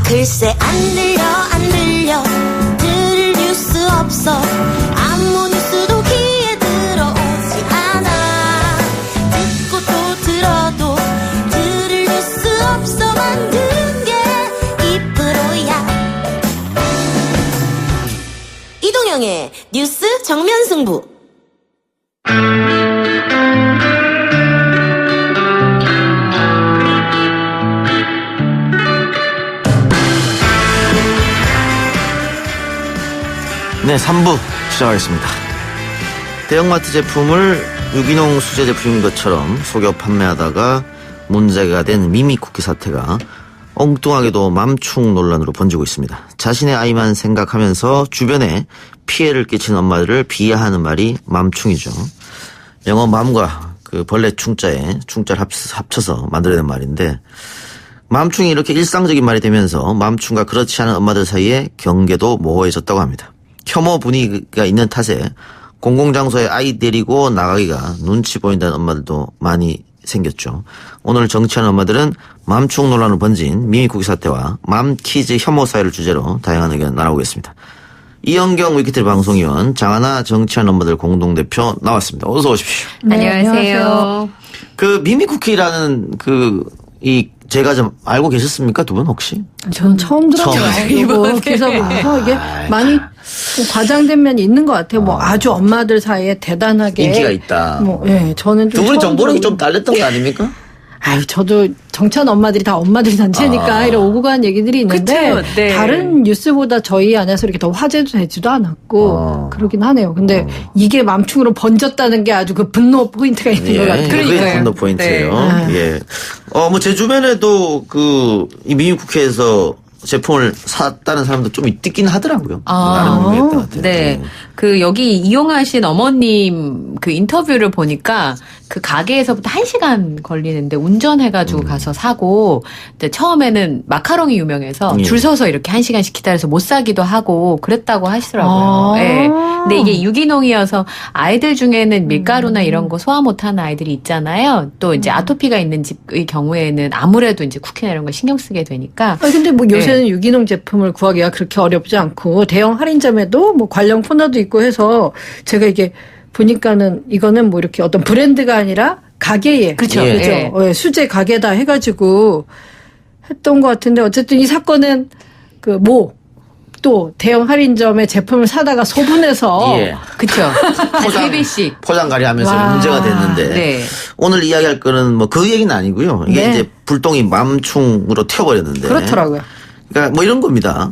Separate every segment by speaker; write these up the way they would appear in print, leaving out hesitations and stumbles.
Speaker 1: 글쎄 안 들려 들을 뉴스 없어 아무 뉴스도 귀에 들어오지 않아 듣고 또 들어도 들을 뉴스 없어 만든 게 이 프로야 이동영의 뉴스 정면 승부.
Speaker 2: 네, 3부 시작하겠습니다. 대형마트 제품을 유기농 수제 제품인 것처럼 속여 판매하다가 문제가 된 미미쿠키 사태가 엉뚱하게도 맘충 논란으로 번지고 있습니다. 자신의 아이만 생각하면서 주변에 피해를 끼치는 엄마들을 비하하는 말이 맘충이죠. 영어 맘과 그 벌레 충자에 충자를 합쳐서 만들어낸 말인데 맘충이 이렇게 일상적인 말이 되면서 맘충과 그렇지 않은 엄마들 사이에 경계도 모호해졌다고 합니다. 혐오 분위기가 있는 탓에 공공장소에 아이 데리고 나가기가 눈치 보인다는 엄마들도 많이 생겼죠. 오늘 정치하는 엄마들은 맘충 논란으로 번진 미미쿠키 사태와 맘키즈 혐오 사회를 주제로 다양한 의견 나눠보겠습니다. 이영경 위키트리 방송위원, 장하나 정치하는 엄마들 공동대표 나왔습니다. 어서 오십시오.
Speaker 3: 네, 안녕하세요.
Speaker 2: 그 미미쿠키라는 제가 좀 알고 계셨습니까? 두 분 혹시?
Speaker 3: 저는 처음 들었어요. 이거 기사 보면서 이게 많이 과장된 면이 있는 것 같아요. 뭐 아주 엄마들 사이에 대단하게
Speaker 2: 인기가 있다.
Speaker 3: 저는 좀
Speaker 2: 두 분이 정보력이 좀 달렸던 거 아닙니까?
Speaker 3: 저도 정치하는 엄마들이 다 엄마들 단체니까 이런 오고 가는 얘기들이 있는데
Speaker 4: 그쵸, 네.
Speaker 3: 다른 뉴스보다 저희 안에서 이렇게 더 화제도 되지도 않았고 그러긴 하네요. 근데 이게 맘충으로 번졌다는 게 아주 그 분노 포인트가 있는 것 같아요.
Speaker 2: 그게 분노 포인트예요.
Speaker 3: 네.
Speaker 2: 예. 제 주변에도 이 미미쿠키에서 제품을 샀다는 사람도 좀 있긴 하더라고요. 나름 의미했던 것 같아요.
Speaker 4: 네. 여기 이용하신 어머님 인터뷰를 보니까 그 가게에서부터 1시간 걸리는데 운전해가지고 가서 사고, 근데 처음에는 마카롱이 유명해서 줄 서서 이렇게 1시간씩 기다려서 못 사기도 하고 그랬다고 하시더라고요. 네. 근데 이게 유기농이어서 아이들 중에는 밀가루나 이런 거 소화 못하는 아이들이 있잖아요. 또 이제 아토피가 있는 집의 경우에는 아무래도 이제 쿠키나 이런 거 신경 쓰게 되니까.
Speaker 3: 근데 뭐 요새는 유기농 제품을 구하기가 그렇게 어렵지 않고 대형 할인점에도 뭐 관련 코너도 있고 해서 제가 이게 보니까는 이거는 뭐 이렇게 어떤 브랜드가 아니라 가게에
Speaker 4: 그렇죠.
Speaker 3: 수제 가게다 해가지고 했던 것 같은데 어쨌든 이 사건은 또 대형 할인점에 제품을 사다가 소분해서
Speaker 4: 그렇죠. 세배씩
Speaker 2: 포장가리 하면서 문제가 됐는데 오늘 이야기할 거는 그 얘기는 아니고요. 이게 이제 불똥이 맘충으로 튀어버렸는데
Speaker 3: 그렇더라고요.
Speaker 2: 그러니까 이런 겁니다.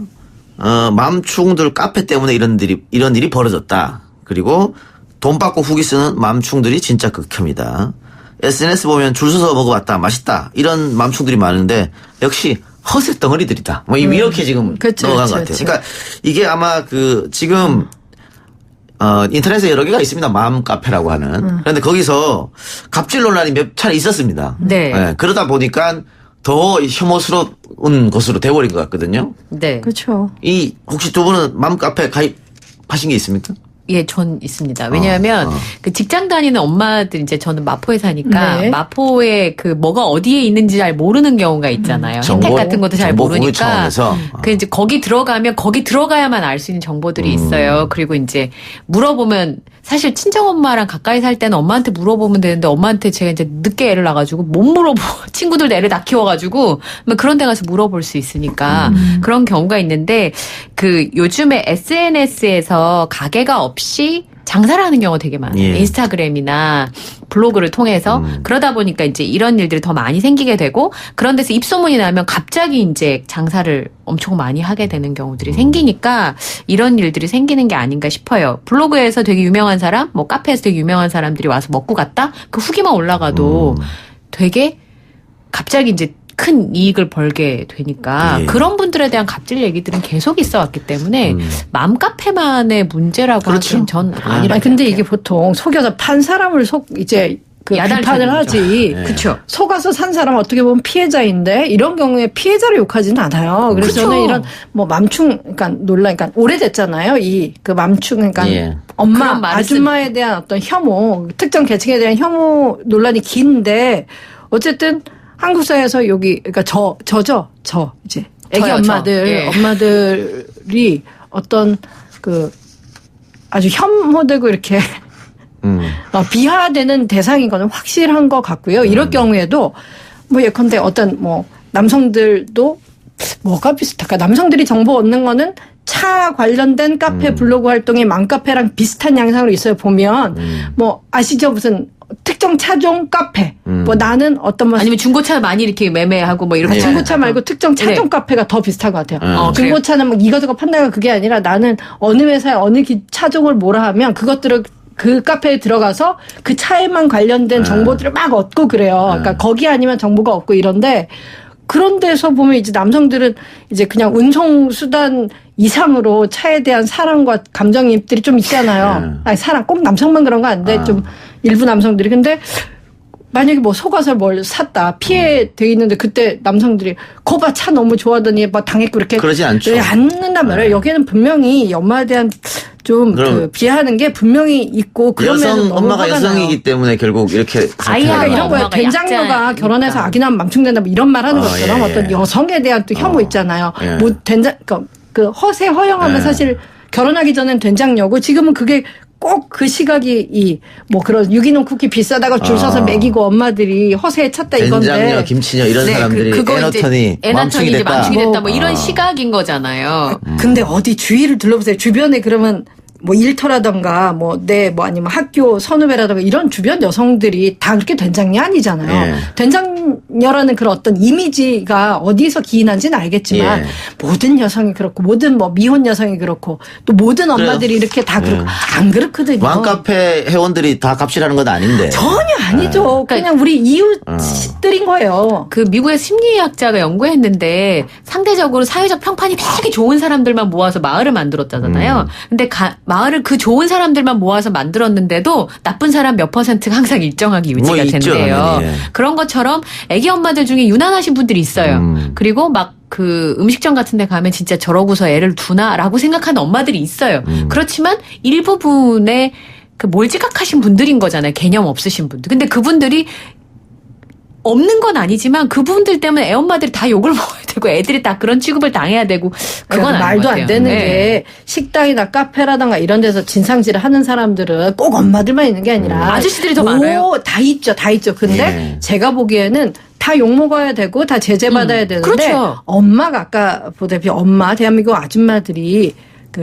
Speaker 2: 맘충들 카페 때문에 이런 일이 벌어졌다. 그리고 돈 받고 후기 쓰는 맘충들이 진짜 극혐이다. SNS 보면 줄 서서 먹어봤다. 맛있다. 이런 맘충들이 많은데 역시 허세 덩어리들이다. 이렇게 지금 넘어간 것 같아요. 그러니까 이게 아마 지금 인터넷에 여러 개가 있습니다. 맘 카페라고 하는. 그런데 거기서 갑질 논란이 몇 차례 있었습니다.
Speaker 4: 네.
Speaker 2: 그러다 보니까 더 혐오스러운 것으로 돼버린 것 같거든요.
Speaker 4: 네.
Speaker 3: 그렇죠.
Speaker 2: 혹시 두 분은 맘 카페 가입하신 게 있습니까?
Speaker 4: 예, 전 있습니다. 왜냐하면 직장 다니는 엄마들 이제 저는 마포에 사니까 마포에 뭐가 어디에 있는지 잘 모르는 경우가 있잖아요. 혜택 같은 것도 잘 모르니까. 이제 거기 들어가야만 알 수 있는 정보들이 있어요. 그리고 이제 물어보면 사실 친정 엄마랑 가까이 살 때는 엄마한테 물어보면 되는데 엄마한테 제가 이제 늦게 애를 낳아가지고 못 친구들도 애를 다 키워가지고 그런 데 가서 물어볼 수 있으니까 그런 경우가 있는데 요즘에 SNS에서 가게가 없이 장사를 하는 경우가 되게 많아요. 인스타그램이나 블로그를 통해서. 그러다 보니까 이제 이런 일들이 더 많이 생기게 되고 그런 데서 입소문이 나면 갑자기 이제 장사를 엄청 많이 하게 되는 경우들이 생기니까 이런 일들이 생기는 게 아닌가 싶어요. 블로그에서 되게 유명한 사람, 카페에서 되게 유명한 사람들이 와서 먹고 갔다? 그 후기만 올라가도 되게 갑자기 이제 큰 이익을 벌게 되니까 그런 분들에 대한 갑질 얘기들은 계속 있어 왔기 때문에 맘카페만의 문제라고 하기엔 전 아니라.
Speaker 3: 근데 이게 보통 속여서 판 사람을 비판을 하지.
Speaker 4: 그렇죠.
Speaker 3: 속아서 산 사람은 어떻게 보면 피해자인데 이런 경우에 피해자를 욕하지는 않아요. 그래서 저는 이런 맘충 논란, 오래됐잖아요. 맘충, 엄마, 아줌마에 대한 어떤 혐오, 특정 계층에 대한 혐오 논란이 긴데 어쨌든 한국 사회에서 이제 애기 엄마들이 어떤 아주 혐오되고 이렇게 비하되는 대상인 거는 확실한 것 같고요. 이럴 경우에도 예컨대 어떤 남성들도 뭐가 비슷할까? 남성들이 정보 얻는 거는 차 관련된 카페 블로그 활동이 맘카페랑 비슷한 양상으로 있어요. 보면 아시죠? 무슨 특정 차종 카페. 나는 어떤
Speaker 4: 아니면 중고차 많이 이렇게 매매하고 이렇게
Speaker 3: 중고차 말고 특정 차종 카페가 더 비슷한 것 같아요. 중고차는 이것저것 판다가 그게 아니라 나는 어느 회사에 어느 차종을 뭐라 하면 그것들을 그 카페에 들어가서 그 차에만 관련된 정보들을 막 얻고 그래요. 그러니까 거기 아니면 정보가 없고 이런데 그런 데서 보면 이제 남성들은 이제 그냥 운송수단 이상으로 차에 대한 사랑과 감정이입들이 좀 있잖아요. 아니, 사랑, 꼭 남성만 그런 거 아닌데 좀 일부 남성들이. 근데 만약에 속아서 뭘 샀다. 피해돼 있는데 그때 남성들이 거봐 차 너무 좋아하더니 당했고 이렇게.
Speaker 2: 그러지 않죠.
Speaker 3: 않는단 말이에요. 여기에는 분명히 엄마에 대한 좀 비하하는 게 분명히 있고 그러면
Speaker 2: 엄마가 여성이기 때문에 결국 이렇게
Speaker 3: 아이가 이런 거예요. 된장녀가 결혼해서 아기 낳으면 망충된다 이런 말 하는 것처럼 어떤 여성에 대한 또 혐오 있잖아요. 그 허세 허영하면 사실 결혼하기 전엔 된장녀고 지금은 그게 꼭 그 시각이 그런 유기농 쿠키 비싸다고 줄 서서 먹이고 엄마들이 허세에 찼다 이건데.
Speaker 2: 된장녀, 김치녀 이런 사람들이 애 낳더니
Speaker 4: 이제 망충이 됐다 이런 시각인 거잖아요.
Speaker 3: 근데 어디 주위를 둘러보세요. 주변에 그러면 일터라던가 아니면 학교 선후배라던가 이런 주변 여성들이 다 그렇게 된장녀 아니잖아요. 된장녀라는 그런 어떤 이미지가 어디서 기인한지는 알겠지만 모든 여성이 그렇고 모든 미혼 여성이 그렇고 또 모든 엄마들이 이렇게 다 그렇고 안 그렇거든요.
Speaker 2: 왕카페 회원들이 다 갑질하는 건 아닌데.
Speaker 3: 전혀 아니죠. 그냥 우리 이웃들인 거예요.
Speaker 4: 그 미국의 심리학자가 연구했는데 상대적으로 사회적 평판이 되게 좋은 사람들만 모아서 마을을 만들었잖아요. 근데 마을을 그 좋은 사람들만 모아서 만들었는데도 나쁜 사람 몇 %가 항상 일정하게 유지가 된대요. 그런 것처럼 애기 엄마들 중에 유난하신 분들이 있어요. 그리고 그 음식점 같은 데 가면 진짜 저러고서 애를 두나라고 생각하는 엄마들이 있어요. 그렇지만 일부분의 몰지각하신 분들인 거잖아요. 개념 없으신 분들. 근데 그분들이 없는 건 아니지만 그분들 때문에 애엄마들이 다 욕을 먹어야 되고 애들이 다 그런 취급을 당해야 되고 그건
Speaker 3: 말도 안 되는 게 식당이나 카페라던가 이런 데서 진상질을 하는 사람들은 꼭 엄마들만 있는 게 아니라
Speaker 4: 아저씨들이 더 많아요.
Speaker 3: 다 있죠. 근데 제가 보기에는 다 욕먹어야 되고 다 제재받아야 되는데
Speaker 4: 그렇죠.
Speaker 3: 엄마가 아까 보다시피 대한민국 아줌마들이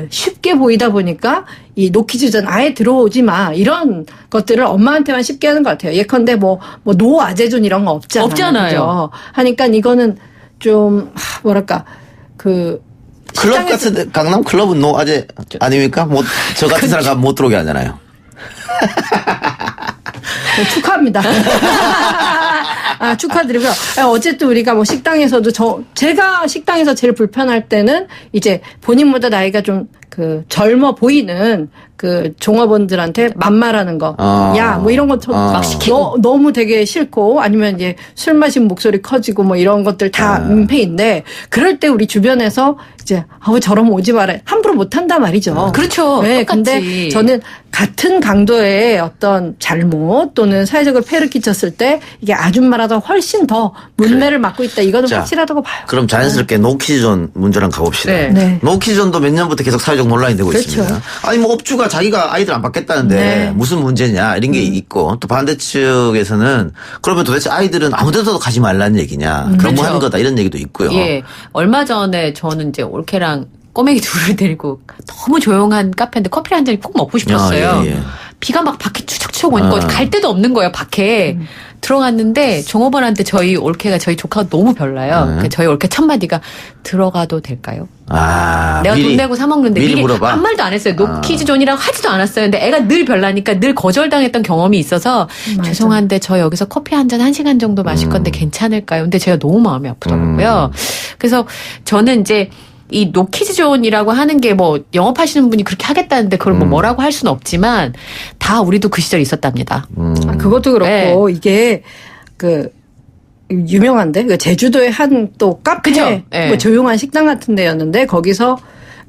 Speaker 3: 쉽게 보이다 보니까 이 노키즈전 아예 들어오지 마 이런 것들을 엄마한테만 쉽게 하는 것 같아요. 예컨대 노아재존 이런 거 없잖아요. 그죠? 하니까 이거는 좀
Speaker 2: 클럽 같은데 강남 클럽은 노아재 아닙니까? 저 같은 사람 가면 못 들어오게 하잖아요.
Speaker 3: 축하합니다. 축하드리고요. 어쨌든 우리가 식당에서도 제가 식당에서 제일 불편할 때는 이제 본인보다 나이가 좀 젊어 보이는 종업원들한테 반말하는 거. 야, 이런 거 막 시키고. 너무 되게 싫고 아니면 이제 술 마신 목소리 커지고 이런 것들 다 민폐인데 그럴 때 우리 주변에서 이제 저러면 오지 마라. 함부로 못 한단 말이죠.
Speaker 4: 그렇죠.
Speaker 3: 네, 근데 저는 같은 강도의 어떤 잘못 또는 사회적으로 폐를 끼쳤을 때 이게 아줌마라도 훨씬 더 문매를 맡고 있다. 이거는 확실하다고 봐요.
Speaker 2: 그럼 자연스럽게 노키즈존 문제랑 가봅시다.
Speaker 3: 네.
Speaker 2: 노키즈존도 몇 년부터 계속 사회적 논란이 되고
Speaker 3: 그렇죠.
Speaker 2: 있습니다. 아니 업주가 자기가 아이들 안 받겠다는데 무슨 문제냐 이런 게 있고 또 반대 측에서는 그러면 도대체 아이들은 아무 데서도 가지 말라는 얘기냐 너무한 거다 이런 얘기도 있고요.
Speaker 4: 예. 얼마 전에 저는 이제 올케랑 꼬맹이 둘을 데리고 너무 조용한 카페인데 커피 한 잔 꼭 먹고 싶었어요. 비가 막 밖에 추적추적 오니까 갈 데도 없는 거예요, 밖에. 들어갔는데 종업원한테 저희 조카가 너무 별나요. 저희 올케 첫 마디가 들어가도 될까요? 내가 돈 내고 사 먹는데
Speaker 2: 미리 물어봐.
Speaker 4: 한 말도 안 했어요. 노키즈존이라고 하지도 않았어요. 근데 애가 늘 별나니까 늘 거절당했던 경험이 있어서 죄송한데 저 여기서 커피 한 잔 1시간 정도 마실 건데 괜찮을까요? 근데 제가 너무 마음이 아프더라고요. 그래서 저는 이제 이 노키즈존이라고 하는 게 영업하시는 분이 그렇게 하겠다는데 그걸 뭐라고 할 수는 없지만 다 우리도 그 시절이 있었답니다.
Speaker 3: 그것도 그렇고 이게 유명한데 제주도의 한 또 카페 조용한 식당 같은 데였는데 거기서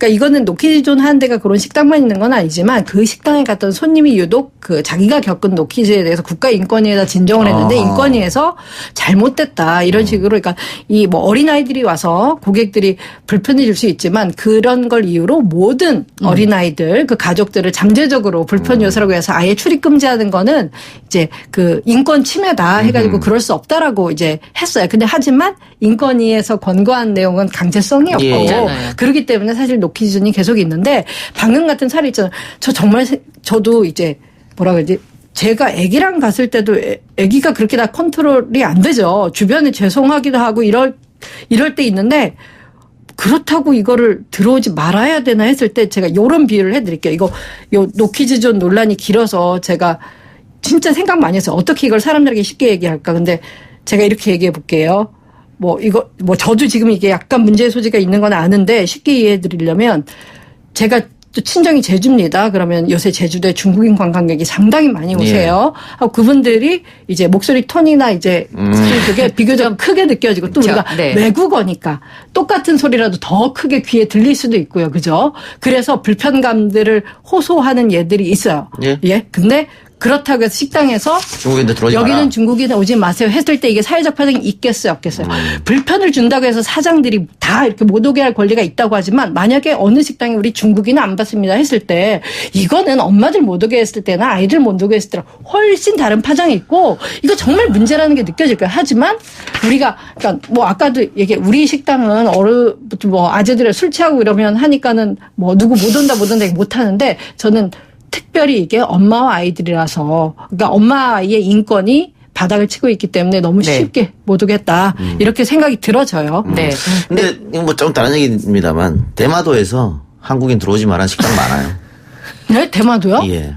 Speaker 3: 그러니까 이거는 노키즈존 하는 데가 그런 식당만 있는 건 아니지만 그 식당에 갔던 손님이 유독 그 자기가 겪은 노키즈에 대해서 국가인권위에다 진정을 했는데 인권위에서 잘못됐다 이런 식으로 그러니까 이 뭐 어린아이들이 와서 고객들이 불편해 줄 수 있지만 그런 걸 이유로 모든 어린아이들 그 가족들을 잠재적으로 불편 요소라고 해서 아예 출입 금지하는 거는 이제 그 인권 침해다 해가지고 그럴 수 없다라고 이제 했어요. 근데 하지만 인권위에서 권고한 내용은 강제성이 없고 그렇기 때문에 사실 노키즈존이 계속 있는데 방금 같은 사례 있잖아요. 저 정말 저도 이제 뭐라 그러지? 제가 아기랑 갔을 때도 아기가 그렇게 다 컨트롤이 안 되죠. 주변에 죄송하기도 하고 이럴 때 있는데 그렇다고 이거를 들어오지 말아야 되나 했을 때 제가 요런 비유를 해드릴게요. 요 노키즈존 논란이 길어서 제가 진짜 생각 많이 했어요. 어떻게 이걸 사람들에게 쉽게 얘기할까. 근데 제가 이렇게 얘기해 볼게요. 저도 지금 이게 약간 문제의 소지가 있는 건 아는데 쉽게 이해해 드리려면 제가 또 친정이 제주입니다. 그러면 요새 제주도에 중국인 관광객이 상당히 많이 오세요. 하고 그분들이 이제 목소리 톤이나 이제 그게 비교적 크게 느껴지고 또 우리가 외국어니까 똑같은 소리라도 더 크게 귀에 들릴 수도 있고요. 그죠? 그래서 불편감들을 호소하는 예들이 있어요. 예. 근데 그렇다고 해서 식당에서
Speaker 2: 중국인들 들어오지
Speaker 3: 여기는
Speaker 2: 마라.
Speaker 3: 중국인 오지 마세요 했을 때 이게 사회적 파장이 있겠어요 없겠어요. 불편을 준다고 해서 사장들이 다 이렇게 못 오게 할 권리가 있다고 하지만 만약에 어느 식당에 우리 중국인은 안 받습니다 했을 때 이거는 엄마들 못 오게 했을 때나 아이들 못 오게 했을 때랑 훨씬 다른 파장이 있고 이거 정말 문제라는 게 느껴질 거예요. 하지만 우리가 그러니까 뭐 아까도 우리 식당은 아재들이 술 취하고 이러면 하니까는 뭐 누구 못 온다 못 하는데 저는 특별히 이게 엄마와 아이들이라서 그러니까 엄마 아이의 인권이 바닥을 치고 있기 때문에 너무 쉽게 못 오겠다 이렇게 생각이 들어져요.
Speaker 2: 네. 근데 뭐 좀 다른 얘기입니다만 대마도에서 한국인 들어오지 말라는 식당 많아요.
Speaker 3: 네, 대마도요?
Speaker 2: 예.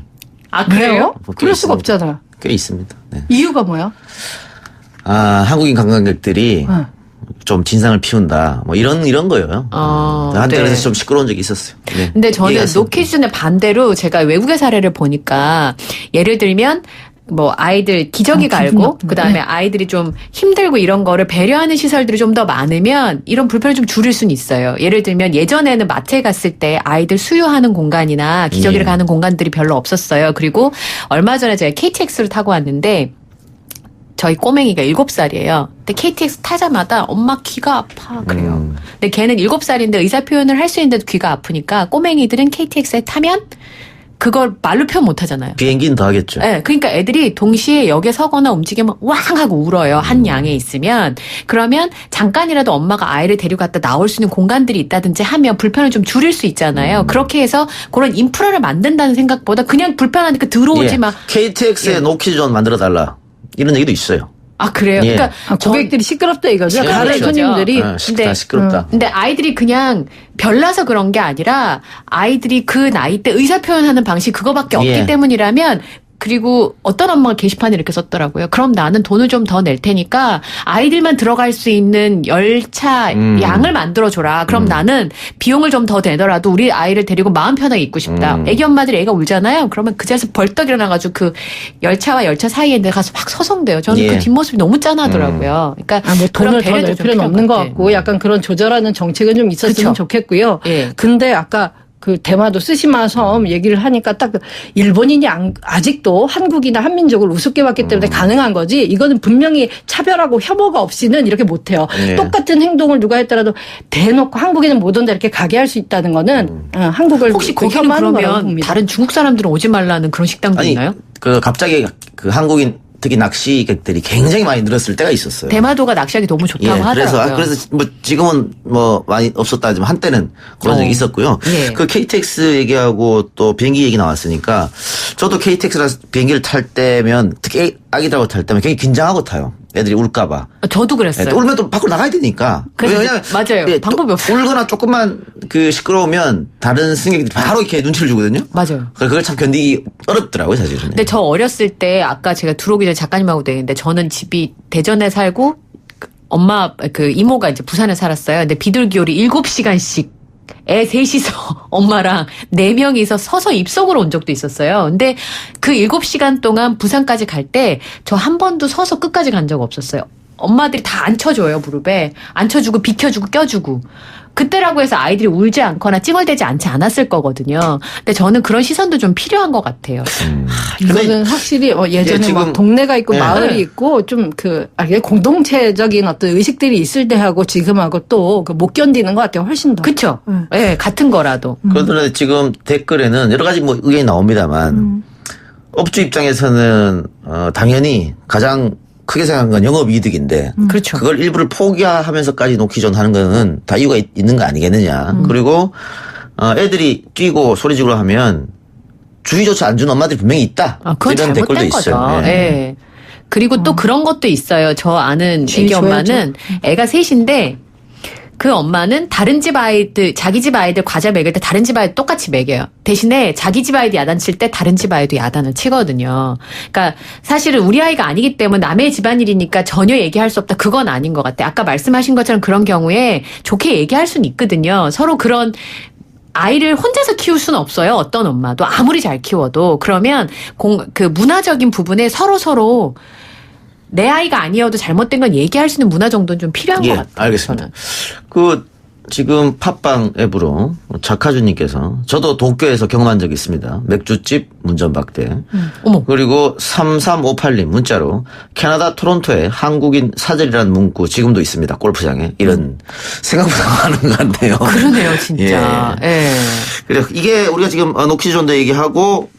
Speaker 3: 아 그래요? 그럴 수가 없잖아요.
Speaker 2: 꽤 있습니다. 네.
Speaker 3: 이유가 뭐야?
Speaker 2: 한국인 관광객들이 좀 진상을 피운다. 뭐 이런 거예요. 한때 그래서 좀 시끄러운 적이 있었어요. 네.
Speaker 4: 근데 저는 노키즈존의 반대로 제가 외국의 사례를 보니까 예를 들면 뭐 아이들 기저귀가 갈고 그다음에 아이들이 좀 힘들고 이런 거를 배려하는 시설들이 좀 더 많으면 이런 불편을 좀 줄일 수는 있어요. 예를 들면 예전에는 마트에 갔을 때 아이들 수유하는 공간이나 기저귀를 가는 공간들이 별로 없었어요. 그리고 얼마 전에 제가 KTX를 타고 왔는데 저희 꼬맹이가 7살이에요. 근데 KTX 타자마다 엄마 귀가 아파 그래요. 근데 걔는 7살인데 의사 표현을 할 수 있는데도 귀가 아프니까 꼬맹이들은 KTX에 타면 그걸 말로 표현 못 하잖아요.
Speaker 2: 비행기는 더 하겠죠.
Speaker 4: 네, 그러니까 애들이 동시에 역에 서거나 움직이면 왕 하고 울어요. 한 양에 있으면. 그러면 잠깐이라도 엄마가 아이를 데리고 갔다 나올 수 있는 공간들이 있다든지 하면 불편을 좀 줄일 수 있잖아요. 그렇게 해서 그런 인프라를 만든다는 생각보다 그냥 불편하니까 들어오지 마.
Speaker 2: KTX에 노키즈존 만들어달라. 이런 얘기도 있어요.
Speaker 4: 아, 그래요? 그러니까
Speaker 3: 고객들이 시끄럽다 이거죠. 다른 손님들이.
Speaker 2: 다 시끄럽다.
Speaker 4: 근데 아이들이 그냥 별나서 그런 게 아니라 아이들이 그 나이 때 의사 표현하는 방식 그거밖에 없기 때문이라면 그리고 어떤 엄마가 게시판에 이렇게 썼더라고요. 그럼 나는 돈을 좀 더 낼 테니까 아이들만 들어갈 수 있는 열차 양을 만들어줘라. 그럼 나는 비용을 좀 더 내더라도 우리 아이를 데리고 마음 편하게 있고 싶다. 애기 엄마들이 애가 울잖아요. 그러면 그 자리에서 벌떡 일어나가지고 그 열차와 열차 사이에 내가 가서 막 서성대요. 저는 그 뒷모습이 너무 짠하더라고요. 그러니까
Speaker 3: 뭐 돈을 더 낼 필요는 없는 것 같고 약간 그런 조절하는 정책은 좀 있었으면 좋겠고요. 근데 아까 그 대마도 쓰시마 섬 얘기를 하니까 딱 일본인이 아직도 한국이나 한민족을 우습게 봤기 때문에 가능한 거지 이거는 분명히 차별하고 혐오가 없이는 이렇게 못해요. 똑같은 행동을 누가 했더라도 대놓고 한국인은 못 온다 이렇게 가게 할 수 있다는 거는 한국을
Speaker 4: 혹시 거기는 그러면 다른 중국 사람들은 오지 말라는 그런 식당도 있나요?
Speaker 2: 갑자기 그 한국인 특히 낚시객들이 굉장히 많이 늘었을 때가 있었어요.
Speaker 4: 대마도가 낚시하기 너무 좋다고 하더라고요.
Speaker 2: 그래서 뭐 지금은 뭐 많이 없었다 하지만 한때는 그런 적이 있었고요. 그 KTX 얘기하고 또 비행기 얘기 나왔으니까 저도 KTX라 비행기를 탈 때면 특히 아기들하고 탈 때면 굉장히 긴장하고 타요. 애들이 울까봐.
Speaker 4: 저도 그랬어요.
Speaker 2: 또 울면 또 밖으로 나가야 되니까.
Speaker 4: 왜냐면 맞아요. 방법이 없어요.
Speaker 2: 울거나 조금만 시끄러우면 다른 승객들이 바로 이렇게 눈치를 주거든요.
Speaker 4: 맞아요.
Speaker 2: 그걸 참 견디기 어렵더라고요, 사실은.
Speaker 4: 근데 저 어렸을 때 아까 제가 들어오기 전에 작가님하고 얘기했는데 저는 집이 대전에 살고 엄마 이모가 이제 부산에 살았어요. 근데 비둘기요리 7시간씩 애 셋이서 엄마랑 4명이서 서서 입석으로 온 적도 있었어요. 근데 그 7시간 동안 부산까지 갈 때 저 한 번도 서서 끝까지 간 적 없었어요. 엄마들이 다 앉혀줘요, 무릎에. 앉혀주고 비켜주고 껴주고. 그때라고 해서 아이들이 울지 않거나 찡얼대지 않지 않았을 거거든요. 근데 저는 그런 시선도 좀 필요한 것 같아요.
Speaker 3: 이거는 확실히 예전에 막 동네가 있고 마을이 있고 좀 공동체적인 어떤 의식들이 있을 때하고 지금하고 또 못 견디는 것 같아요. 훨씬 더.
Speaker 4: 그렇죠. 네, 같은 거라도.
Speaker 2: 그런데 지금 댓글에는 여러 가지 뭐 의견이 나옵니다만 업주 입장에서는 당연히 가장 크게 생각한 건 영업이득인데
Speaker 4: 그렇죠.
Speaker 2: 그걸 일부를 포기하면서까지 놓기전 하는 거는 다 이유가 있는 거 아니겠느냐. 그리고 애들이 뛰고 소리 지르고 하면 주의조차 안 주는 엄마들이 분명히 있다. 이런 댓글도 있어요.
Speaker 4: 네. 네. 그리고 또 그런 것도 있어요. 저 아는 애기 엄마는 애가 셋인데 그 엄마는 다른 집 아이들, 자기 집 아이들 과자 먹일 때 다른 집 아이들 똑같이 먹여요. 대신에 자기 집 아이들 야단칠 때 다른 집 아이도 야단을 치거든요. 그러니까 사실은 우리 아이가 아니기 때문에 남의 집안일이니까 전혀 얘기할 수 없다. 그건 아닌 것 같아요. 아까 말씀하신 것처럼 그런 경우에 좋게 얘기할 수는 있거든요. 서로 그런 아이를 혼자서 키울 수는 없어요. 어떤 엄마도 아무리 잘 키워도. 그러면 그 문화적인 부분에 서로 내 아이가 아니어도 잘못된 건 얘기할 수 있는 문화 정도는 좀 필요한 것 같아요.
Speaker 2: 알겠습니다. 지금 팟빵 앱으로 작하주님께서 저도 도쿄에서 경험한 적이 있습니다. 맥주집 문전박대. 그리고 3358님 문자로 캐나다 토론토에 한국인 사절이라는 문구 지금도 있습니다. 골프장에. 이런 생각보다 많은 것 같네요.
Speaker 4: 그러네요, 진짜. 예.
Speaker 2: 그래 이게 우리가 지금 녹취존도 얘기하고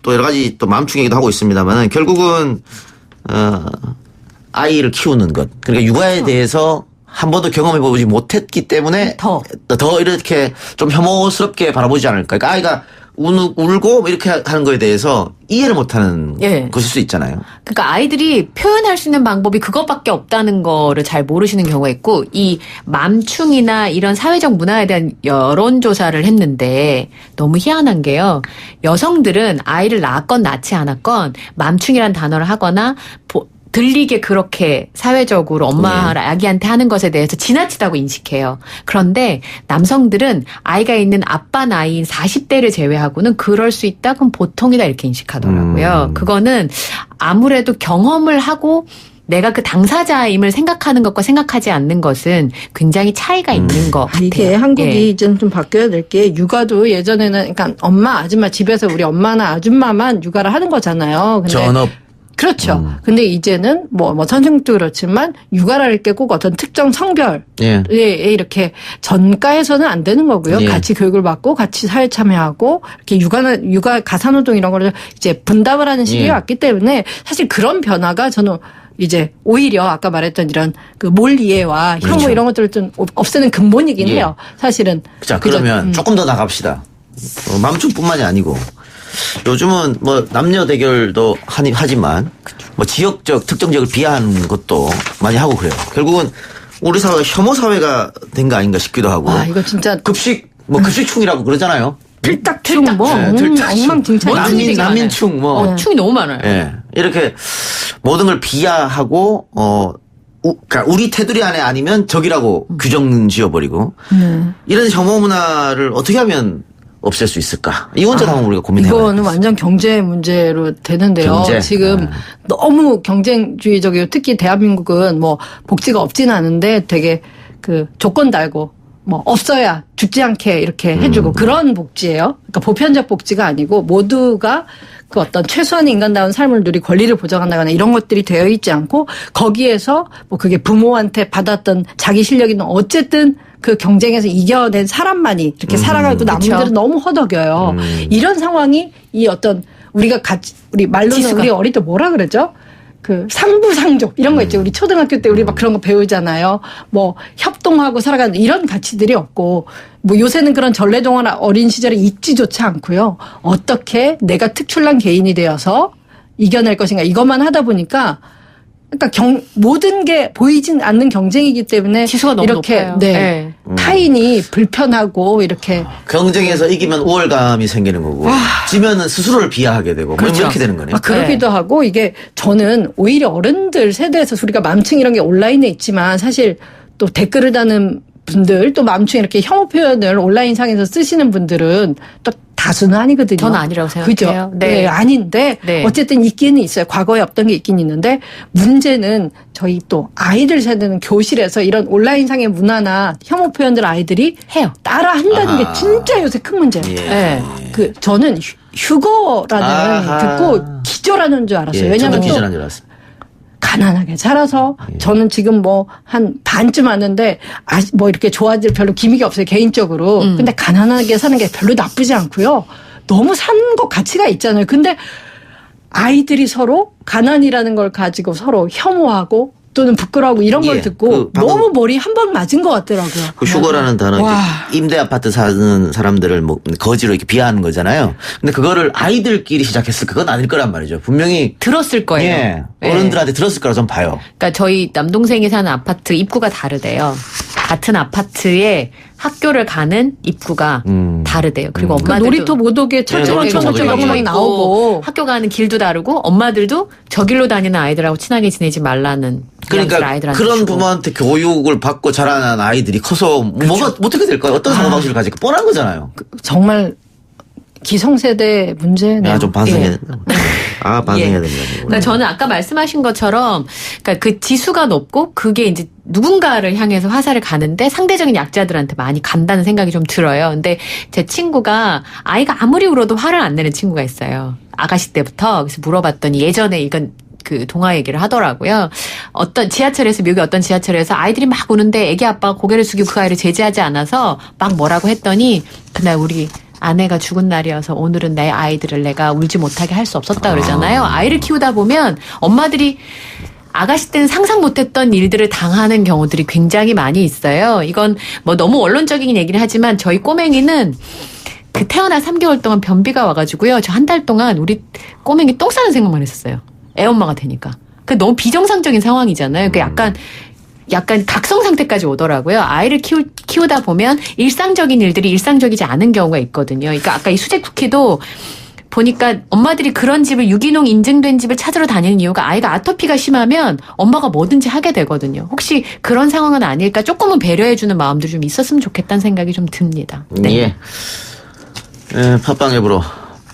Speaker 2: 또 여러 가지 또 맘충 얘기도 하고 있습니다만 결국은 아이를 키우는 것. 그러니까 육아에 대해서 한 번도 경험해보지 못했기 때문에 더 이렇게 좀 혐오스럽게 바라보지 않을까. 그러니까 아이가 울고 뭐 이렇게 하는 거에 대해서 이해를 못하는 것일 수 있잖아요.
Speaker 4: 그러니까 아이들이 표현할 수 있는 방법이 그것밖에 없다는 거를 잘 모르시는 경우가 있고 이 맘충이나 이런 사회적 문화에 대한 여론조사를 했는데 너무 희한한 게요. 여성들은 아이를 낳았건 낳지 않았건 맘충이란 단어를 하거나 들리게 그렇게 사회적으로 엄마를 아기한테 하는 것에 대해서 지나치다고 인식해요. 그런데 남성들은 아이가 있는 아빠 나이인 40대를 제외하고는 그럴 수 있다? 그럼 보통이다 이렇게 인식하더라고요. 그거는 아무래도 경험을 하고 내가 그 당사자임을 생각하는 것과 생각하지 않는 것은 굉장히 차이가 있는 것 같아요.
Speaker 3: 이게 한국이 이제는 좀 바뀌어야 될 게 육아도 예전에는 그러니까 엄마 아줌마 집에서 우리 엄마나 아줌마만 육아를 하는 거잖아요. 근데
Speaker 2: 전업.
Speaker 3: 그렇죠. 근데 이제는 뭐 선생님도 그렇지만 육아랄 게 꼭 어떤 특정 성별에 이렇게 전가해서는 안 되는 거고요. 같이 교육을 받고 같이 사회 참여하고 이렇게 육아 가사노동 이런 거를 이제 분담을 하는 시기가 왔기 때문에 사실 그런 변화가 저는 이제 오히려 아까 말했던 이런 그 몰이해와 혐오 이런 것들을 좀 없애는 근본이긴 해요. 사실은.
Speaker 2: 자, 그러면 조금 더 나갑시다. 맘충뿐만이 아니고. 요즘은 뭐 남녀 대결도 하지만 뭐 지역적 특정 지역을 비하하는 것도 많이 하고 그래요. 결국은 우리 사회가 혐오 사회가 된 거 아닌가 싶기도 하고.
Speaker 3: 이거 진짜
Speaker 2: 급식충이라고 그러잖아요.
Speaker 3: 틀딱충 엉망진창.
Speaker 2: 난민충
Speaker 4: 충이 너무 많아요.
Speaker 2: 이렇게 모든 걸 비하하고 그러니까 우리 테두리 안에 아니면 적이라고 규정 지어버리고 이런 혐오 문화를 어떻게 하면 없앨 수 있을까? 이 문제도 한번 우리가 고민해봐야 돼요.
Speaker 3: 이거는 완전 경제 문제로 되는데요. 지금 너무 경쟁주의적이고 특히 대한민국은 뭐 복지가 없지는 않은데 되게 그 조건 달고 뭐 없어야 죽지 않게 이렇게 해주고 그런 복지예요. 그러니까 보편적 복지가 아니고 모두가 그 어떤 최소한의 인간다운 삶을 누리 권리를 보장한다거나 이런 것들이 되어 있지 않고 거기에서 뭐 그게 부모한테 받았던 자기 실력이든 어쨌든 그 경쟁에서 이겨낸 사람만이 이렇게 살아가고 남들은 너무 허덕여요. 이런 상황이 이 어떤 우리가 우리 말로는 우리 어릴 때 뭐라 그러죠? 그 상부상족 이런 거 있죠. 우리 초등학교 때 우리 막 그런 거 배우잖아요. 뭐 협동하고 살아가는 이런 가치들이 없고 뭐 요새는 그런 전래동화 어린 시절에 있지조차 않고요. 어떻게 내가 특출난 개인이 되어서 이겨낼 것인가 이것만 하다 보니까 그러니까 모든 게 보이진 않는 경쟁이기 때문에
Speaker 4: 지수가 너무
Speaker 3: 이렇게
Speaker 4: 높아요.
Speaker 3: 타인이 불편하고 이렇게
Speaker 2: 경쟁에서 이기면 우월감이 생기는 거고 지면은 스스로를 비하하게 되고 뭐 이렇게 되는 거네요.
Speaker 3: 그러기도 하고 이게 저는 오히려 어른들 세대에서 우리가 맘충 이런 게 온라인에 있지만 사실 또 댓글을 다는 분들 또 맘충 이렇게 혐오 표현을 온라인상에서 쓰시는 분들은 또 다수는 아니거든요.
Speaker 4: 저는 아니라고 생각해요.
Speaker 3: 그죠? 네. 아닌데
Speaker 4: 네.
Speaker 3: 어쨌든 있기는 있어요. 과거에 없던 게 있긴 있는데 문제는 저희 또 아이들 세대는 교실에서 이런 온라인상의 문화나 혐오 표현들 아이들이
Speaker 4: 해요.
Speaker 3: 따라 한다는 게 진짜 요새 큰 문제예요.
Speaker 2: 예.
Speaker 3: 네. 저는 휴거라는 듣고 기절하는 줄 알았어요.
Speaker 2: 예,
Speaker 3: 왜냐하면
Speaker 2: 저도 기절한 줄 알았어요.
Speaker 3: 가난하게 살아서 저는 지금 뭐 한 반쯤 왔는데 뭐 이렇게 좋아질 별로 기미가 없어요 개인적으로. 근데 가난하게 사는 게 별로 나쁘지 않고요. 너무 사는 것 가치가 있잖아요. 근데 아이들이 서로 가난이라는 걸 가지고 서로 혐오하고 또는 부끄러워하고 이런 걸 듣고 너무 머리 한 방 맞은 것 같더라고요.
Speaker 2: 그 휴거라는 단어 임대 아파트 사는 사람들을 뭐 거지로 이렇게 비하하는 거잖아요. 근데 그거를 아이들끼리 시작했을 그건 아닐 거란 말이죠. 분명히
Speaker 4: 들었을 거예요.
Speaker 2: 예, 어른들한테 들었을 거라 좀 봐요.
Speaker 4: 그러니까 저희 남동생이 사는 아파트 입구가 다르대요. 같은 아파트에 학교를 가는 입구가 다르대요. 그리고 엄마들도
Speaker 3: 놀이터 못 오게 철조망 이런 거 나오고
Speaker 4: 학교 가는 길도 다르고 엄마들도 저 길로 다니는 아이들하고 친하게 지내지 말라는
Speaker 2: 그러니까
Speaker 4: 아이들한테
Speaker 2: 그런
Speaker 4: 주고.
Speaker 2: 부모한테 교육을 받고 자라난 아이들이 커서 뭐가 어떻게 될까요? 어떤 사고방식을 가질까 뻔한 거잖아요.
Speaker 3: 정말 기성세대 문제네요.
Speaker 2: 야, 좀 반성해야 된다. 반성해야 된다.
Speaker 4: 그러니까 저는 아까 말씀하신 것처럼 그러니까 그 지수가 높고 그게 이제 누군가를 향해서 화살을 가는데 상대적인 약자들한테 많이 간다는 생각이 좀 들어요. 근데 제 친구가 아이가 아무리 울어도 화를 안 내는 친구가 있어요. 아가씨 때부터. 그래서 물어봤더니 예전에 이건 그 동화 얘기를 하더라고요. 어떤 지하철에서 미국의 어떤 지하철에서 아이들이 막 우는데 애기 아빠가 고개를 숙이고 그 아이를 제지하지 않아서 막 뭐라고 했더니 그날 우리 아내가 죽은 날이어서 오늘은 내 아이들을 내가 울지 못하게 할 수 없었다 그러잖아요. 아이를 키우다 보면 엄마들이 아가씨 때는 상상 못했던 일들을 당하는 경우들이 굉장히 많이 있어요. 이건 뭐 너무 원론적인 얘기를 하지만 저희 꼬맹이는 그 태어나 3개월 동안 변비가 와가지고요. 저 한 달 동안 우리 꼬맹이 똥 싸는 생각만 했었어요. 애엄마가 되니까. 그 너무 비정상적인 상황이잖아요. 그 약간 각성 상태까지 오더라고요. 아이를 키우다 보면 일상적인 일들이 일상적이지 않은 경우가 있거든요. 그러니까 아까 이 수제 쿠키도 보니까 엄마들이 그런 집을 유기농 인증된 집을 찾으러 다니는 이유가 아이가 아토피가 심하면 엄마가 뭐든지 하게 되거든요. 혹시 그런 상황은 아닐까 조금은 배려해주는 마음도 좀 있었으면 좋겠다는 생각이 좀 듭니다. 네.
Speaker 2: 예. 팟빵 앱으로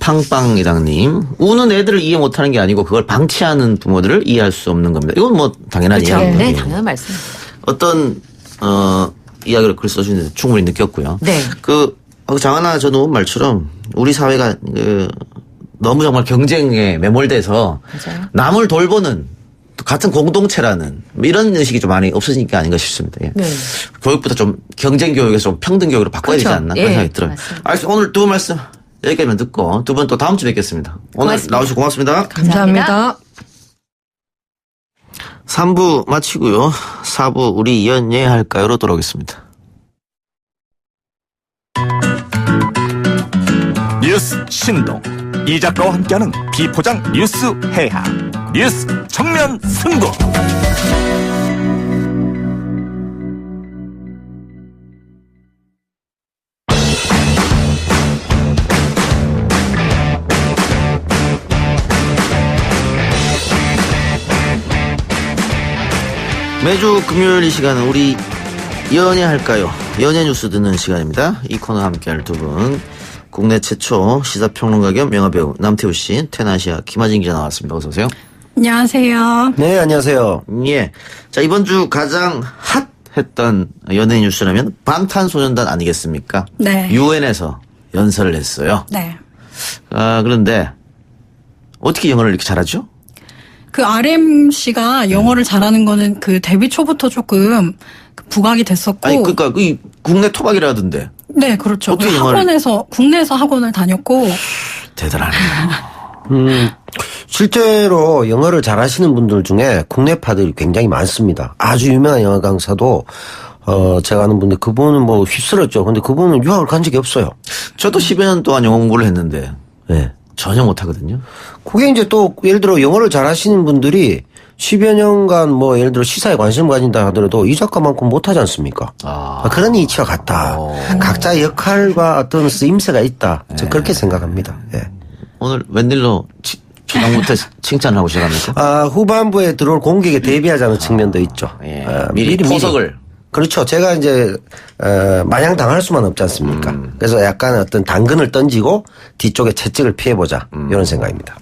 Speaker 2: 팡빵이랑님 우는 애들을 이해 못하는 게 아니고 그걸 방치하는 부모들을 이해할 수 없는 겁니다. 이건 뭐 당연한 이야기예요.
Speaker 4: 네, 당연한 말씀입니다.
Speaker 2: 어떤 이야기를 글 써주는데 충분히 느꼈고요.
Speaker 4: 네.
Speaker 2: 장하나 전 의원 말처럼 우리 사회가 너무 정말 경쟁에 매몰돼서
Speaker 4: 맞아요.
Speaker 2: 남을 돌보는 같은 공동체라는 이런 의식이 좀 많이 없어지니까 아닌가 싶습니다. 예.
Speaker 4: 네.
Speaker 2: 교육부터 좀 경쟁 교육에서 좀 평등 교육으로 바꿔야 되지 않나 그런 생각이 들어요. 알겠습니다. 오늘 두 분 말씀 여기까지만 듣고 두 분 또 다음 주에 뵙겠습니다. 오늘
Speaker 4: 고맙습니다.
Speaker 2: 나오셔서 고맙습니다.
Speaker 3: 감사합니다.
Speaker 2: 3부 마치고요. 4부 우리 연예야 할까요로 돌아오겠습니다.
Speaker 5: 뉴스 신동 이 작가와 함께하는 비포장 뉴스 해학 뉴스 정면 승부.
Speaker 2: 매주 금요일 이 시간은 우리 연예 할까요? 연예 뉴스 듣는 시간입니다. 이 코너 함께할 두 분 국내 최초 시사평론가 겸 영화배우 남태우 씨, 테나시아 김하진 기자 나왔습니다. 어서 오세요.
Speaker 6: 안녕하세요.
Speaker 7: 네, 안녕하세요.
Speaker 2: 예. 자, 이번 주 가장 핫했던 연예 뉴스라면 방탄소년단 아니겠습니까?
Speaker 6: 네.
Speaker 2: 유엔에서 연설을 했어요.
Speaker 6: 네.
Speaker 2: 그런데 어떻게 영어를 이렇게 잘하죠?
Speaker 6: 그 RM 씨가 영어를 잘하는 거는 그 데뷔 초부터 조금 부각이 됐었고.
Speaker 2: 아니, 그러니까 이 국내 토박이라던데.
Speaker 6: 네, 그렇죠.
Speaker 2: 어떻게
Speaker 6: 국내에서 학원을 다녔고.
Speaker 2: 대단하네요.
Speaker 7: 실제로 영어를 잘하시는 분들 중에 국내파들이 굉장히 많습니다. 아주 유명한 영어 강사도 제가 아는 분데 그분은 뭐 휩쓸었죠. 근데 그분은 유학을 간 적이 없어요.
Speaker 2: 저도 10여 년 동안 영어 공부를 했는데
Speaker 7: 네.
Speaker 2: 전혀 못하거든요.
Speaker 7: 그게 이제 또 예를 들어 영어를 잘하시는 분들이 10여 년간 뭐 예를 들어 시사에 관심을 가진다 하더라도 이 작가만큼 못하지 않습니까? 그런 이치와 같다. 각자의 역할과 어떤 쓰임새가 있다. 저 그렇게 생각합니다. 예.
Speaker 2: 오늘 웬일로 초장부터 칭찬을 하고 시작합니까?
Speaker 7: 후반부에 들어올 공격에 대비하자는 측면도 있죠.
Speaker 2: 예. 미리 포석을.
Speaker 7: 그렇죠. 제가 이제 마냥 당할 수만 없지 않습니까? 그래서 약간 어떤 당근을 던지고 뒤쪽에 채찍을 피해보자 이런 생각입니다.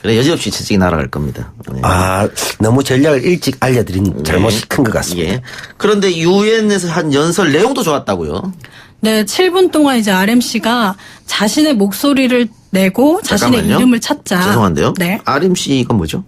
Speaker 2: 그래 여지없이 채찍이 날아갈 겁니다. 네.
Speaker 7: 아 너무 전략을 일찍 알려드린 잘못이 큰 것 같습니다.
Speaker 2: 예. 그런데 유엔에서 한 연설 내용도 좋았다고요?
Speaker 6: 네, 7분 동안 이제 RMC가 자신의 목소리를 내고 자신의
Speaker 2: 잠깐만요.
Speaker 6: 이름을 찾자.
Speaker 2: 죄송한데요.
Speaker 6: 네.
Speaker 2: RMC가 뭐죠?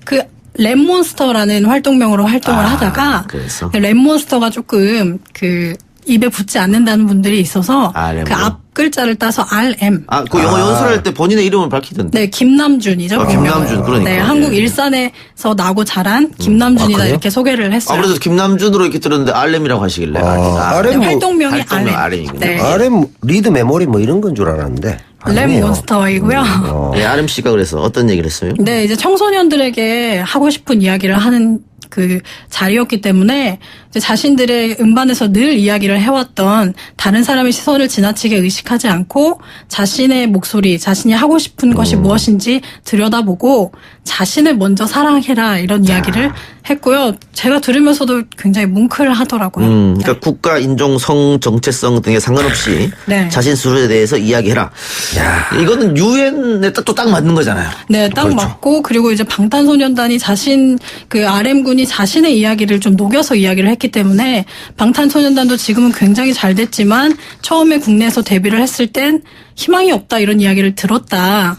Speaker 6: 그 랩몬스터라는 활동명으로 활동을 하다가
Speaker 2: 그래서?
Speaker 6: 랩몬스터가 조금 그 입에 붙지 않는다는 분들이 있어서
Speaker 2: RM으로?
Speaker 6: 그 앞 글자를 따서 RM.
Speaker 2: 그 영어 연설할 때 본인의 이름을 밝히던데.
Speaker 6: 네, 김남준이죠.
Speaker 2: 김남준, 그러니까.
Speaker 6: 네, 한국
Speaker 2: 예.
Speaker 6: 일산에서 나고 자란 김남준이다
Speaker 7: 그래요?
Speaker 6: 이렇게 소개를 했어요.
Speaker 2: 그래서 김남준으로 이렇게 들었는데 RM이라고 하시길래.
Speaker 7: RM
Speaker 6: 네, 활동명이
Speaker 2: 활동명
Speaker 6: RM.
Speaker 2: RM이군요.
Speaker 6: 네.
Speaker 7: RM 리드 메모리 뭐 이런 건 줄 알았는데. 아니네요.
Speaker 6: 랩몬스터이고요.
Speaker 2: 네, RMC가 그래서 어떤 얘기를 했어요?
Speaker 6: 네, 이제 청소년들에게 하고 싶은 이야기를 하는 그 자리였기 때문에 이제 자신들의 음반에서 늘 이야기를 해왔던 다른 사람의 시선을 지나치게 의식하지 않고 자신의 목소리, 자신이 하고 싶은 것이 무엇인지 들여다보고 자신을 먼저 사랑해라 이런 이야기를 했고요. 제가 들으면서도 굉장히 뭉클하더라고요.
Speaker 2: 그러니까 국가, 인종, 성, 정체성 등에 상관없이
Speaker 6: 네.
Speaker 2: 자신 스스로에 대해서 이야기해라. 야, 이거는 유엔에 또 딱 맞는 거잖아요.
Speaker 6: 네, 딱
Speaker 2: 그렇죠.
Speaker 6: 맞고 그리고 이제 방탄소년단이 자신 그 RM군이 자신의 이야기를 좀 녹여서 이야기를 했기 때문에 방탄소년단도 지금은 굉장히 잘 됐지만 처음에 국내에서 데뷔를 했을 땐 희망이 없다 이런 이야기를 들었다.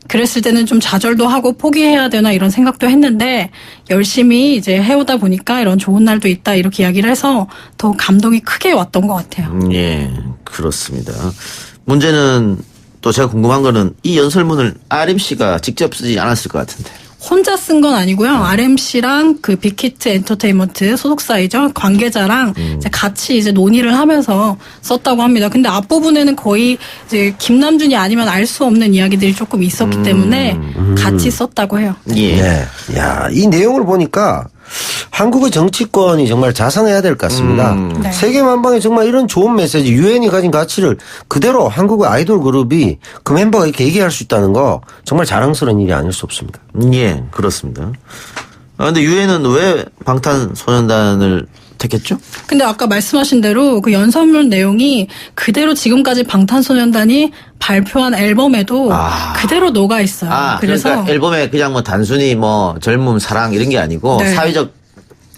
Speaker 6: 그랬을 때는 좀 좌절도 하고 포기해야 되나 이런 생각도 했는데 열심히 이제 해오다 보니까 이런 좋은 날도 있다 이렇게 이야기를 해서 더 감동이 크게 왔던 것 같아요.
Speaker 2: 예, 그렇습니다. 문제는 또 제가 궁금한 거는 이 연설문을 RMC가 직접 쓰지 않았을 것 같은데.
Speaker 6: 혼자 쓴 건 아니고요. RMC랑 그 빅히트 엔터테인먼트 소속사이죠. 관계자랑 이제 같이 이제 논의를 하면서 썼다고 합니다. 근데 앞부분에는 거의 이제 김남준이 아니면 알 수 없는 이야기들이 조금 있었기 때문에 같이 썼다고 해요.
Speaker 2: 예.
Speaker 7: 네. 야, 이 내용을 보니까 한국의 정치권이 정말 자상해야 될 것 같습니다.
Speaker 6: 네.
Speaker 7: 세계만방에 정말 이런 좋은 메시지, 유엔이 가진 가치를 그대로 한국의 아이돌 그룹이 그 멤버가 이렇게 얘기할 수 있다는 거 정말 자랑스러운 일이 아닐 수 없습니다.
Speaker 2: 예, 그렇습니다. 근데 유엔은 왜 방탄소년단을 택했죠?
Speaker 6: 근데 아까 말씀하신 대로 그 연설문 내용이 그대로 지금까지 방탄소년단이 발표한 앨범에도 그대로 녹아 있어요. 그래서
Speaker 2: 그러니까 앨범에 그냥 뭐 단순히 뭐 젊음, 사랑 이런 게 아니고
Speaker 6: 네.
Speaker 2: 사회적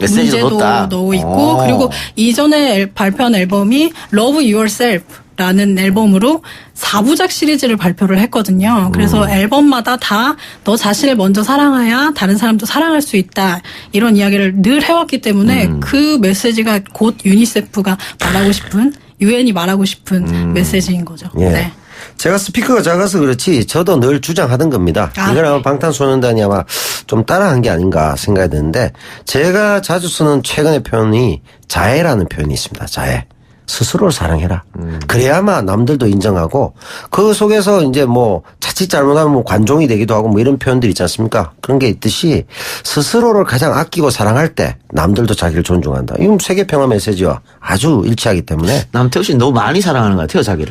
Speaker 2: 메시지도
Speaker 6: 문제도
Speaker 2: 넣었다.
Speaker 6: 넣어 있고 그리고 이전에 발표한 앨범이 Love Yourself라는 앨범으로 4부작 시리즈를 발표를 했거든요. 그래서 앨범마다 다 너 자신을 먼저 사랑해야 다른 사람도 사랑할 수 있다. 이런 이야기를 늘 해왔기 때문에 그 메시지가 곧 유니세프가 말하고 싶은 유엔이 말하고 싶은 메시지인 거죠.
Speaker 7: 예.
Speaker 6: 네.
Speaker 7: 제가 스피커가 작아서 그렇지 저도 늘 주장하던 겁니다. 이걸 아마 방탄소년단이 아마 좀 따라한 게 아닌가 생각이 드는데 제가 자주 쓰는 최근의 표현이 자애라는 표현이 있습니다. 자애. 스스로를 사랑해라. 그래야만 남들도 인정하고 그 속에서 이제 뭐 자칫 잘못하면 뭐 관종이 되기도 하고 뭐 이런 표현들 있지 않습니까? 그런 게 있듯이 스스로를 가장 아끼고 사랑할 때 남들도 자기를 존중한다. 이건 세계 평화 메시지와 아주 일치하기 때문에
Speaker 2: 남태우 씨 너무 많이 사랑하는 것 같아요, 자기를.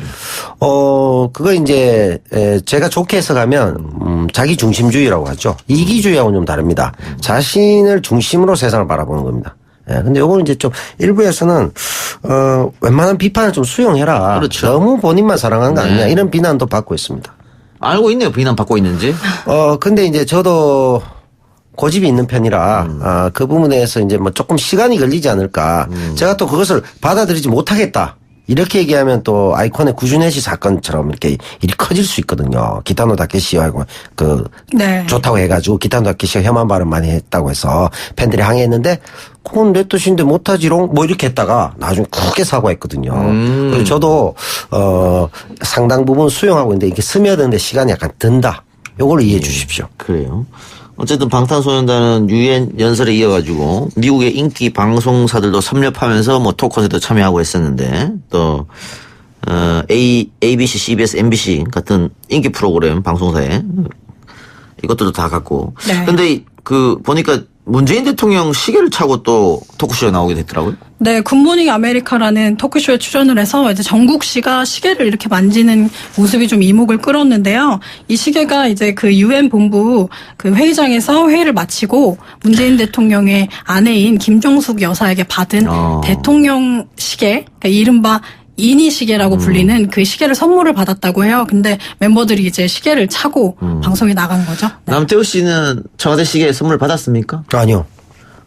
Speaker 7: 그거 이제 제가 좋게 해석하면 자기 중심주의라고 하죠. 이기주의하고는 좀 다릅니다. 자신을 중심으로 세상을 바라보는 겁니다. 예, 근데 요거는 이제 좀 일부에서는 웬만한 비판을 좀 수용해라.
Speaker 2: 그렇죠.
Speaker 7: 너무 본인만 사랑한 거 아니냐 이런 비난도 받고 있습니다.
Speaker 2: 알고 있네요, 비난 받고 있는지.
Speaker 7: 근데 이제 저도 고집이 있는 편이라 그 부분에서 이제 뭐 조금 시간이 걸리지 않을까. 제가 또 그것을 받아들이지 못하겠다. 이렇게 얘기하면 또 아이콘의 구준혜씨 사건처럼 이렇게 일이 커질 수 있거든요. 기타노 다케시하고
Speaker 6: 네.
Speaker 7: 좋다고 해가지고 기타노 다케시가 혐한 발언 많이 했다고 해서 팬들이 항의했는데 그건 내 뜻인데 못하지롱 뭐 이렇게 했다가 나중에 크게 사과했거든요. 그래서 저도 상당 부분 수용하고 있는데 이게 스며드는데 시간이 약간 든다. 요걸 이해해 주십시오.
Speaker 2: 그래요. 어쨌든 방탄소년단은 유엔 연설에 이어가지고 미국의 인기 방송사들도 섭렵하면서 뭐 토크콘에도 참여하고 했었는데 또 ABC, CBS, MBC 같은 인기 프로그램 방송사에 이것들도 다 갖고.
Speaker 6: 네.
Speaker 2: 근데 그 보니까 문재인 대통령 시계를 차고 또 토크쇼에 나오게 됐더라고요.
Speaker 6: 네, 굿모닝 아메리카라는 토크쇼에 출연을 해서 이제 정국 씨가 시계를 이렇게 만지는 모습이 좀 이목을 끌었는데요. 이 시계가 이제 그 UN 본부 그 회의장에서 회의를 마치고 문재인 대통령의 아내인 김정숙 여사에게 받은 대통령 시계, 그러니까 이른바 이니 시계라고 불리는 그 시계를 선물을 받았다고 해요. 근데 멤버들이 이제 시계를 차고 방송에 나간 거죠. 네.
Speaker 2: 남태우 씨는 청와대 시계 선물 받았습니까?
Speaker 7: 아니요.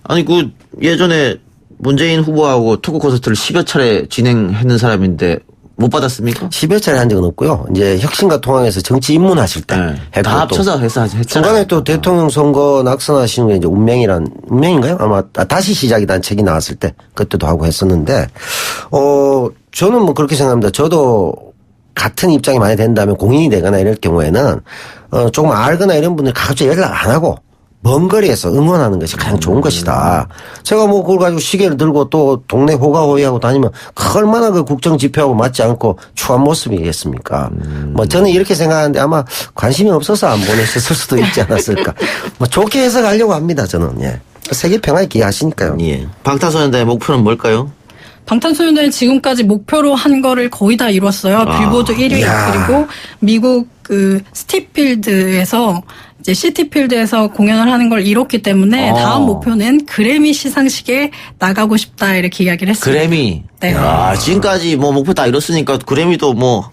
Speaker 2: 아니 그 예전에 문재인 후보하고 토크 콘서트를 10여 차례 진행했는 사람인데 못 받았습니까?
Speaker 7: 10여 차례 한 적은 없고요. 이제 혁신과 통합에서 정치 입문하실 때.
Speaker 2: 네. 다 합쳐서 했잖아요.
Speaker 7: 중간에 또 대통령 선거 낙선하시는 게 이제 운명인가요? 아마 다시 시작이라는 책이 나왔을 때 그때도 하고 했었는데, 저는 뭐 그렇게 생각합니다. 저도 같은 입장이 많이 된다면 공인이 되거나 이럴 경우에는, 조금 알거나 이런 분들 갑자기 연락 안 하고, 먼 거리에서 응원하는 것이 가장 좋은 것이다. 제가 뭐 그걸 가지고 시계를 들고 또 동네 호가호위하고 다니면 얼마나 그 국정 지표하고 맞지 않고 추한 모습이겠습니까? 뭐 저는 이렇게 생각하는데 아마 관심이 없어서 안 보내셨을 수도 있지 않았을까. 뭐 좋게 해석하려고 합니다, 저는. 예. 세계 평화에 기여하시니까요.
Speaker 2: 예. 방탄소년단의 목표는 뭘까요?
Speaker 6: 방탄소년단이 지금까지 목표로 한 거를 거의 다 이뤘어요. 빌보드 1위 그리고 미국 그 스티필드에서 이제 시티필드에서 공연을 하는 걸 이뤘기 때문에 다음 목표는 그래미 시상식에 나가고 싶다 이렇게 이야기를 했습니다.
Speaker 2: 그래미.
Speaker 6: 네.
Speaker 2: 야, 지금까지 뭐 목표 다 이뤘으니까 그래미도 뭐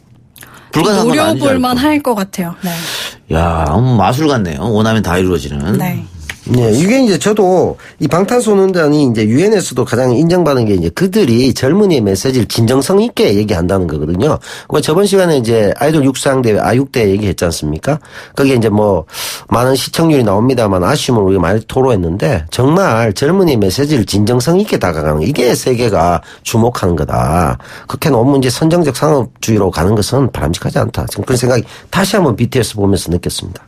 Speaker 2: 불가능한 건 아니지.
Speaker 6: 노려볼만 할 것 같아요. 네.
Speaker 2: 야, 마술 같네요. 원하면 다 이루어지는.
Speaker 6: 네.
Speaker 7: 네, 이게 이제 저도 이 방탄소년단이 이제 유엔에서도 가장 인정받는 게 이제 그들이 젊은이의 메시지를 진정성 있게 얘기한다는 거거든요. 그 저번 시간에 이제 아이돌 육상대회 아육대 얘기했지 않습니까? 거기에 이제 뭐 많은 시청률이 나옵니다만 아쉬움을 우리가 많이 토로했는데 정말 젊은이의 메시지를 진정성 있게 다가가는 이게 세계가 주목하는 거다. 그렇게 너무 이제 선정적 상업주의로 가는 것은 바람직하지 않다. 지금 그런 생각이 다시 한번 BTS 보면서 느꼈습니다.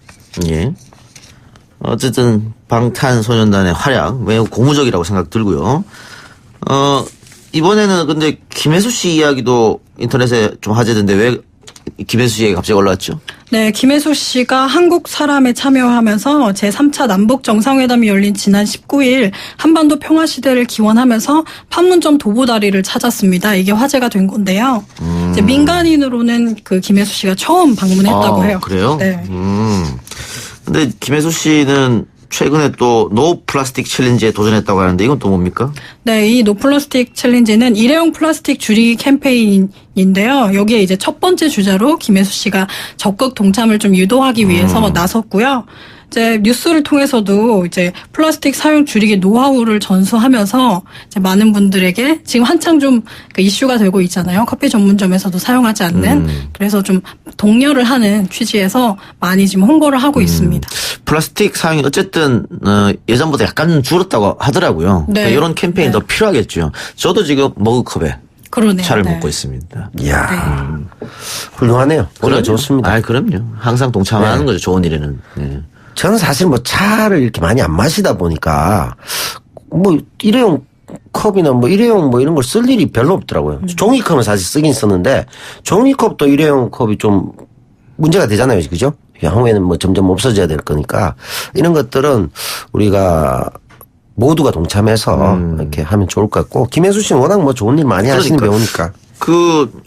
Speaker 2: 예. 어쨌든 방탄소년단의 활약 매우 고무적이라고 생각 들고요. 이번에는 근데 김혜수 씨 이야기도 인터넷에 좀 화제된데 왜 김혜수 씨 얘기가 갑자기 올라왔죠?
Speaker 6: 네, 김혜수 씨가 한국 사람에 참여하면서 제3차 남북 정상회담이 열린 지난 19일 한반도 평화시대를 기원하면서 판문점 도보다리를 찾았습니다. 이게 화제가 된 건데요. 이제 민간인으로는 그 김혜수 씨가 처음 방문했다고 해요.
Speaker 2: 그래요?
Speaker 6: 네.
Speaker 2: 근데 김혜수 씨는 최근에 또 노 플라스틱 챌린지에 도전했다고 하는데 이건 또 뭡니까?
Speaker 6: 네, 이 노 플라스틱 챌린지는 일회용 플라스틱 줄이기 캠페인인데요. 여기에 이제 첫 번째 주자로 김혜수 씨가 적극 동참을 좀 유도하기 위해서 나섰고요. 이제 뉴스를 통해서도 이제 플라스틱 사용 줄이기 노하우를 전수하면서 이제 많은 분들에게 지금 한창 좀 그 이슈가 되고 있잖아요. 커피 전문점에서도 사용하지 않는. 그래서 좀 독려를 하는 취지에서 많이 지금 홍보를 하고 있습니다.
Speaker 2: 플라스틱 사용이 어쨌든 예전보다 약간 줄었다고 하더라고요.
Speaker 6: 네.
Speaker 2: 그러니까 이런 캠페인이 더 필요하겠죠. 저도 지금 머그컵에
Speaker 6: 그러네요.
Speaker 2: 차를
Speaker 6: 네.
Speaker 2: 먹고 있습니다.
Speaker 7: 이야. 훌륭하네요. 오늘 좋습니다.
Speaker 2: 아, 그럼요. 항상 동참하는 거죠. 좋은 일에는. 네.
Speaker 7: 저는 사실 뭐 차를 이렇게 많이 안 마시다 보니까 뭐 일회용 컵이나 뭐 일회용 뭐 이런 걸 쓸 일이 별로 없더라고요. 종이컵은 사실 쓰긴 쓰는데 종이컵도 일회용 컵이 좀 문제가 되잖아요. 그죠? 향후에는 뭐 점점 없어져야 될 거니까 이런 것들은 우리가 모두가 동참해서 이렇게 하면 좋을 것 같고 김혜수 씨는 워낙 뭐 좋은 일 많이 하시는 배우니까.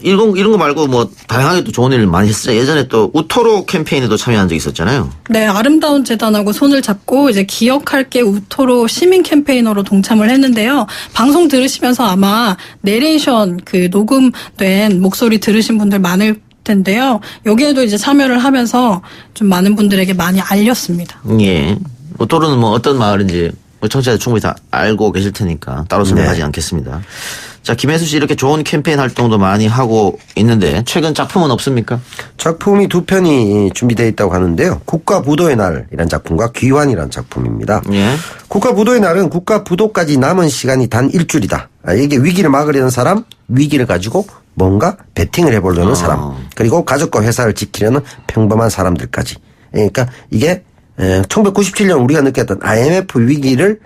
Speaker 2: 이런 거 말고 뭐 다양하게 또 좋은 일을 많이 했어요. 예전에 또 우토로 캠페인에도 참여한 적이 있었잖아요.
Speaker 6: 네, 아름다운 재단하고 손을 잡고 이제 기억할게 우토로 시민 캠페이너로 동참을 했는데요. 방송 들으시면서 아마 내레이션 그 녹음된 목소리 들으신 분들 많을 텐데요. 여기에도 이제 참여를 하면서 좀 많은 분들에게 많이 알렸습니다.
Speaker 2: 예. 우토로는 뭐 어떤 마을인지 청취자들 충분히 다 알고 계실 테니까 따로 설명하지 않겠습니다. 자, 김혜수 씨 이렇게 좋은 캠페인 활동도 많이 하고 있는데 최근 작품은 없습니까?
Speaker 7: 작품이 2편이 준비되어 있다고 하는데요. 국가부도의 날이라는 작품과 귀환이라는 작품입니다.
Speaker 2: 예.
Speaker 7: 국가부도의 날은 국가부도까지 남은 시간이 단 일주일이다. 이게 위기를 막으려는 사람, 위기를 가지고 뭔가 배팅을 해보려는 사람, 그리고 가족과 회사를 지키려는 평범한 사람들까지. 그러니까 이게 1997년 우리가 느꼈던 IMF 위기를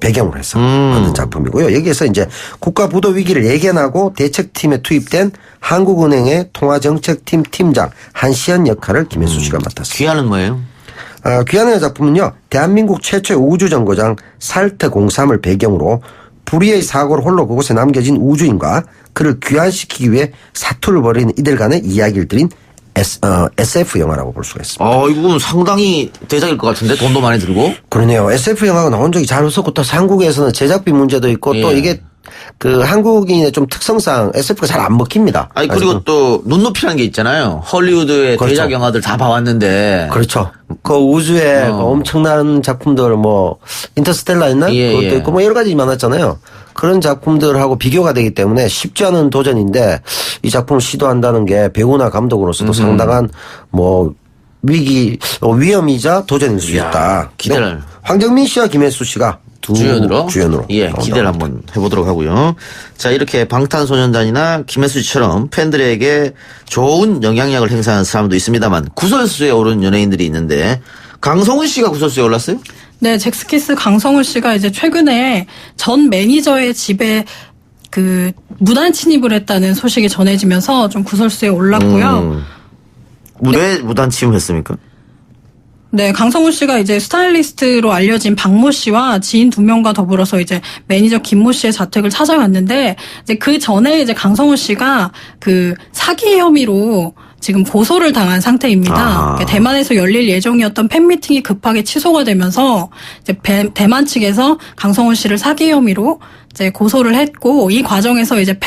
Speaker 7: 배경으로 해서 만든 작품이고요. 여기에서 이제 국가부도 위기를 예견하고 대책팀에 투입된 한국은행의 통화정책팀 팀장 한시연 역할을 김혜수 씨가 맡았습니다.
Speaker 2: 귀환은 뭐예요?
Speaker 7: 귀환의 작품은요, 대한민국 최초의 우주정거장 살트 03을 배경으로 불의의 사고로 홀로 그곳에 남겨진 우주인과 그를 귀환시키기 위해 사투를 벌이는 이들 간의 이야기를 드린 SF 영화라고 볼 수가 있습니다.
Speaker 2: 이건 상당히 대작일 것 같은데 돈도 많이 들고.
Speaker 7: 그러네요. SF 영화가 나온 적이 잘 없었고 또 한국에서는 제작비 문제도 있고 또 이게 그 한국인의 좀 특성상 SF가 잘 안 먹힙니다.
Speaker 2: 아니 그리고
Speaker 7: 아직은.
Speaker 2: 또 눈높이라는 게 있잖아요. 헐리우드의
Speaker 7: 그렇죠.
Speaker 2: 대작 영화들 다 봐왔는데.
Speaker 7: 그렇죠. 그 우주에 그 엄청난 작품들 뭐 인터스텔라였나? 그것도 있고 뭐 여러 가지 많았잖아요. 그런 작품들하고 비교가 되기 때문에 쉽지 않은 도전인데 이 작품을 시도한다는 게 배우나 감독으로서도 상당한 뭐 위험이자 도전일 수 있다.
Speaker 2: 기대를.
Speaker 7: 황정민 씨와 김혜수 씨가 주연으로.
Speaker 2: 예, 기대를 한번 해보도록 하고요. 자, 이렇게 방탄소년단이나 김혜수 씨처럼 팬들에게 좋은 영향력을 행사하는 사람도 있습니다만 구설수에 오른 연예인들이 있는데 강성훈 씨가 구설수에 올랐어요?
Speaker 6: 네, 잭스키스 강성훈 씨가 이제 최근에 전 매니저의 집에 그 무단 침입을 했다는 소식이 전해지면서 좀 구설수에 올랐고요.
Speaker 2: 왜 무단 침입했습니까?
Speaker 6: 네, 강성훈 씨가 이제 스타일리스트로 알려진 박모 씨와 지인 2명과 더불어서 이제 매니저 김모 씨의 자택을 찾아갔는데 이제 그 전에 이제 강성훈 씨가 그 사기 혐의로 지금 고소를 당한 상태입니다. 대만에서 열릴 예정이었던 팬미팅이 급하게 취소가 되면서 이제 대만 측에서 강성훈 씨를 사기 혐의로 이제 고소를 했고 이 과정에서 이제